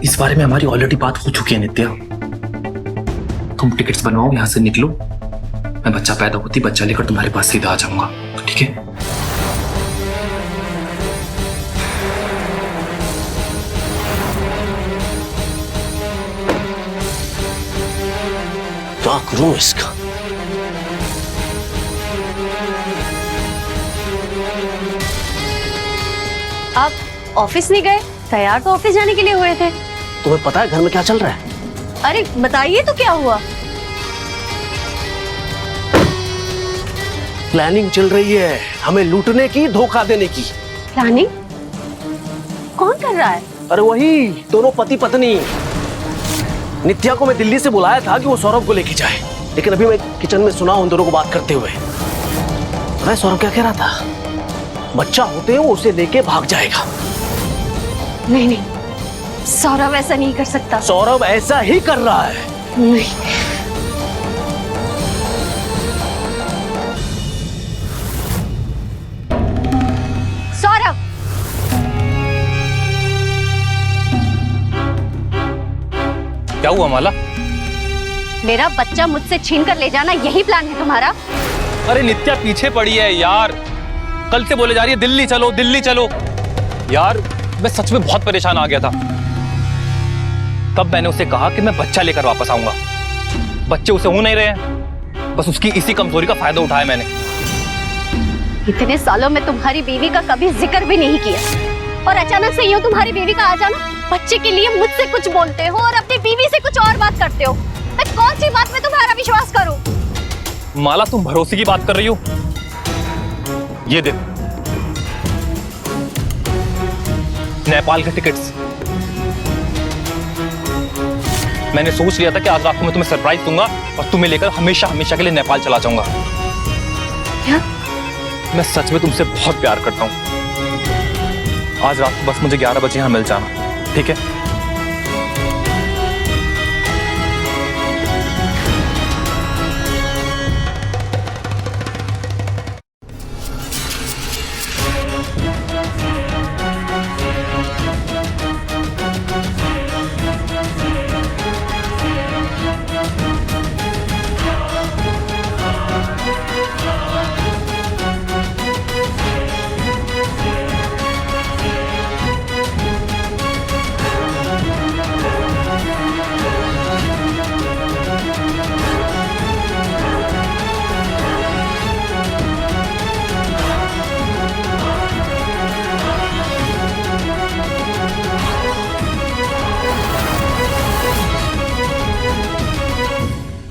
Speaker 8: इस बारे में हमारी ऑलरेडी बात हो चुकी है नित्या। तुम टिकट्स बनवाओ, यहां से निकलो। मैं बच्चा पैदा होती बच्चा लेकर तुम्हारे पास सीधा आ जाऊंगा, ठीक है?
Speaker 9: क्या करूं इसका?
Speaker 7: आप ऑफिस नहीं गए? तैयार तो ऑफिस जाने के लिए हुए थे।
Speaker 9: तुम्हें पता है घर में क्या चल रहा है?
Speaker 7: अरे बताइए तो क्या हुआ?
Speaker 9: प्लानिंग चल रही है हमें लूटने की, धोखा देने की।
Speaker 7: प्लानिंग? कौन कर रहा है?
Speaker 9: अरे वही दोनों पति पत्नी। नित्या को मैं दिल्ली से बुलाया था कि वो सौरभ को लेके जाए, लेकिन अभी मैं किचन में सुना उन दोनों को बात करते हुए। मैं सौरभ क्या कह रहा था, बच्चा होते ही वो उसे लेके भाग जाएगा।
Speaker 7: नहीं नहीं, सौरभ ऐसा नहीं कर सकता।
Speaker 9: सौरभ ऐसा ही कर रहा है।
Speaker 7: नहीं। सौरभ,
Speaker 8: क्या हुआ माला?
Speaker 7: मेरा बच्चा मुझसे छीन कर ले जाना, यही प्लान है तुम्हारा?
Speaker 8: अरे नित्या पीछे पड़ी है यार, कल से बोले जा रही है दिल्ली चलो दिल्ली चलो। यार मैं सच में बहुत परेशान आ गया था। तब मैंने उसे कहा कि मैं बच्चा लेकर वापस आऊंगा। बच्चे उसे हो नहीं रहे हैं, बस उसकी इसी कमजोरी का फायदा उठाया मैंने।
Speaker 7: इतने सालों में तुम्हारी बीवी का कभी जिक्र भी नहीं किया, और अचानक से यूं तुम्हारी बीवी का आ जाना। बच्चे के लिए मुझसे कुछ बोलते हो और अपनी बीवी से कुछ और बात करते हो। मैं कौन सी बात में तुम्हारा विश्वास करूं?
Speaker 8: माला तुम भरोसे की बात कर रही हो? ये देख, नेपाल के टिकट्स। मैंने सोच लिया था कि आज रात को मैं तुम्हें सरप्राइज दूंगा और तुम्हें लेकर हमेशा हमेशा के लिए नेपाल चला जाऊंगा।
Speaker 7: क्या?
Speaker 8: मैं सच में तुमसे बहुत प्यार करता हूं। आज रात को बस मुझे 11 बजे यहां मिल जाना, ठीक है?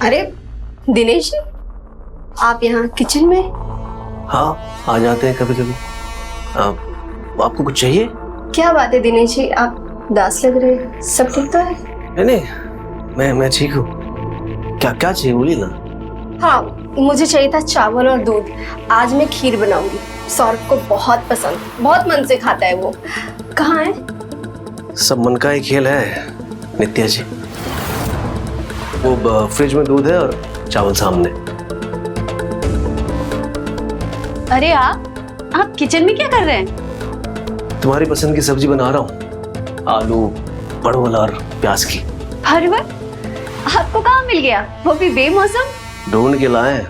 Speaker 10: अरे दिनेश जी, आप यहाँ किचन में?
Speaker 9: हाँ, आ जाते हैं कभी कभी। आपको कुछ चाहिए?
Speaker 10: क्या बात है दिनेश जी, आप उदास लग रहे हैं। सब ठीक तो है?
Speaker 9: नहीं नहीं, मैं ठीक हूँ। क्या क्या चाहिए बोलिए ना।
Speaker 10: हाँ, मुझे चाहिए था चावल और दूध। आज मैं खीर बनाऊंगी, सौरभ को बहुत पसंद, बहुत मन से खाता है वो। कहाँ है?
Speaker 9: सब मन का ही खेल है नित्या जी। वो फ्रिज में दूध है और चावल सामने।
Speaker 7: अरे आप किचन में क्या कर रहे हैं?
Speaker 9: तुम्हारी पसंद की सब्जी बना रहा हूँ, आलू परवल और प्याज की।
Speaker 7: परवल? आपको कहाँ मिल गया, वो भी बेमौसम?
Speaker 9: ढूंढ के लाए हैं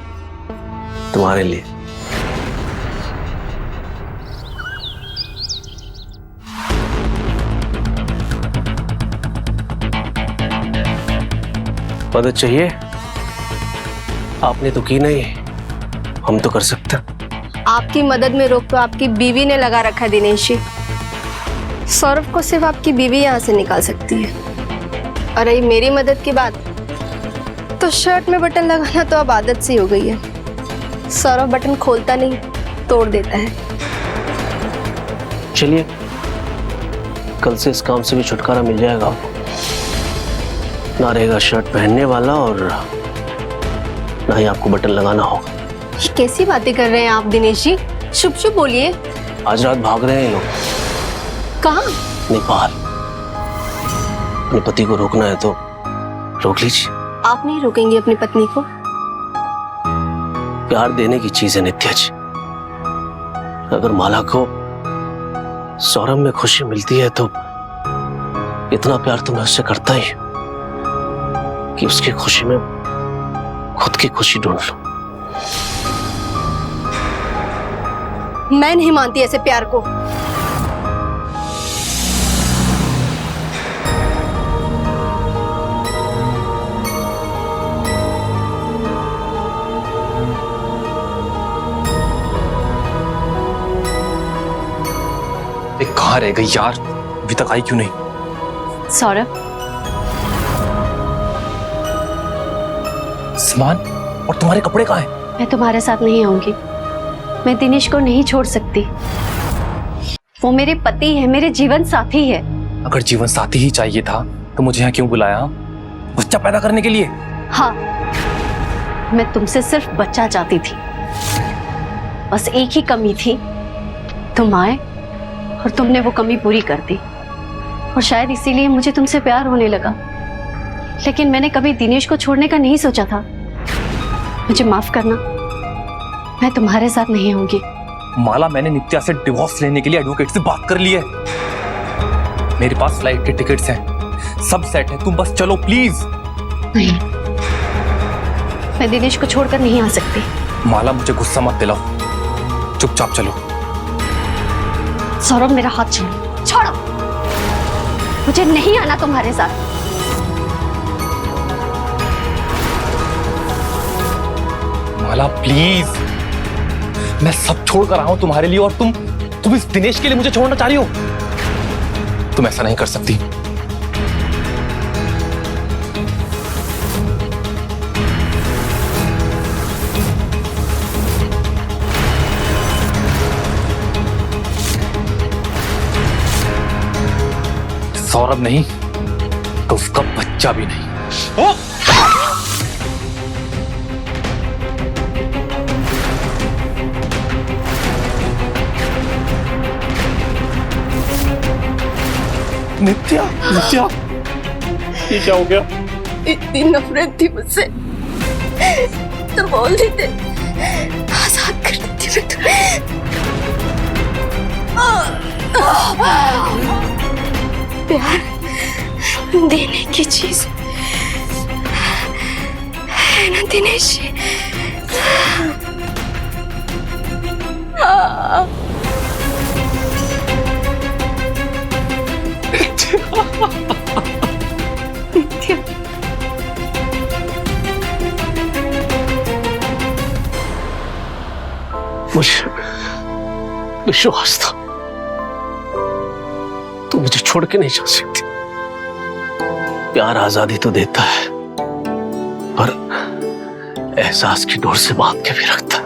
Speaker 9: तुम्हारे लिए। मदद चाहिए? आपने तो की नहीं, हम तो कर सकते हैं।
Speaker 10: आपकी मदद में रोक तो आपकी बीवी ने लगा रखा है दिनेश जी। सौरभ को सिर्फ आपकी बीवी यहाँ से निकाल सकती है। और रही मेरी मदद की बात, तो शर्ट में बटन लगाना तो अब आदत सी हो गई है। सौरभ बटन खोलता नहीं, तोड़ देता है।
Speaker 9: चलिए, कल से इस काम से भी छुटकारा मिल जाएगा आपको। ना रहेगा शर्ट पहनने वाला और ना ही आपको बटन लगाना होगा।
Speaker 10: ये कैसी बातें कर रहे हैं आप दिनेश जी? शुभ शुभ बोलिए।
Speaker 9: आज रात भाग रहे हैं लोग।
Speaker 10: कहाँ?
Speaker 9: नेपाल। अपने पति को रोकना है तो रोक लीजिए।
Speaker 10: आप नहीं रोकेंगे अपनी पत्नी को?
Speaker 9: प्यार देने की चीज है नित्या जी। अगर माला को सौरभ में खुशी मिलती है तो इतना प्यार तो मैं उससे करता ही कि उसकी खुशी में खुद की खुशी ढूंढ लूं।
Speaker 10: मैं नहीं मानती ऐसे प्यार को।
Speaker 8: कहाँ रह गई यार, अभी तक आई क्यों नहीं?
Speaker 7: सौरभ,
Speaker 8: सामान और तुम्हारे कपड़े कहाँ हैं?
Speaker 7: मैं तुम्हारे साथ नहीं आऊंगी। मैं दिनेश को नहीं छोड़ सकती। वो मेरे पति है, मेरे जीवन साथी है।
Speaker 8: अगर जीवन साथी ही चाहिए था तो मुझे यहाँ क्यों बुलाया? बच्चा पैदा करने के लिए?
Speaker 7: हाँ, मैं तुमसे सिर्फ बच्चा चाहती थी। बस एक ही कमी थी, तुम आए और तुमने वो कमी पूरी कर दी। और शायद इसीलिए मुझे तुमसे प्यार होने लगा। लेकिन मैंने कभी दिनेश को छोड़ने का नहीं सोचा था। मुझे माफ करना, मैं तुम्हारे साथ नहीं होंगी।
Speaker 8: माला, मैंने नित्या से डिवोर्स लेने के लिए एडवोकेट से बात कर ली है। मेरे पास फ्लाइट के टिकट्स हैं, सब सेट है। तुम बस चलो प्लीज।
Speaker 7: नहीं, मैं दिनेश को छोड़कर नहीं आ सकती।
Speaker 8: माला, मुझे गुस्सा मत दिलाओ, चुपचाप चलो।
Speaker 7: सौरभ, मेरा हाथ छोड़ो। छोड़ो, मुझे नहीं आना तुम्हारे साथ।
Speaker 8: माला प्लीज, मैं सब छोड़ कर रहा हूं तुम्हारे लिए, और तुम इस दिनेश के लिए मुझे छोड़ना चाह रही हो? तुम ऐसा नहीं कर सकती। सौरभ नहीं तो उसका बच्चा भी नहीं।
Speaker 9: नित्या, नित्या, ये क्या हो गया?
Speaker 10: इतनी नफरत थी मुझसे तो बोल देते, आजाद कर देती मैं तुम्हें। प्यार देने की चीज है ना दिनेश जी?
Speaker 9: मुझे विश्वास था तू मुझे छोड़ के नहीं जा सकती। प्यार आजादी तो देता है पर एहसास की डोर से बांध के भी रखता है।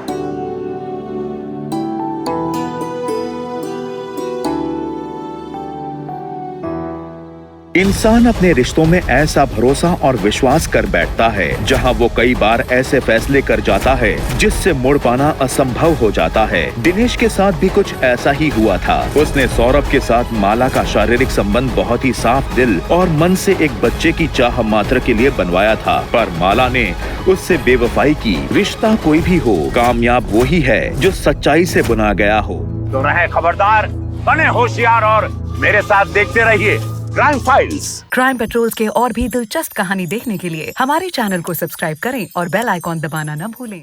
Speaker 11: इंसान अपने रिश्तों में ऐसा भरोसा और विश्वास कर बैठता है जहां वो कई बार ऐसे फैसले कर जाता है जिससे मुड़ पाना असंभव हो जाता है। दिनेश के साथ भी कुछ ऐसा ही हुआ था। उसने सौरभ के साथ माला का शारीरिक संबंध बहुत ही साफ दिल और मन से एक बच्चे की चाह मात्र के लिए बनवाया था, पर माला ने उससे बेवफाई की। रिश्ता कोई भी हो, कामयाब वो ही है जो सच्चाई से बुना गया हो।
Speaker 6: तो रहे खबरदार, बने होशियार और मेरे साथ देखते रहिए क्राइम फाइल्स।
Speaker 12: क्राइम पेट्रोल्स के और भी दिलचस्प कहानी देखने के लिए हमारे चैनल को सब्सक्राइब करें और बेल आइकॉन दबाना न भूलें।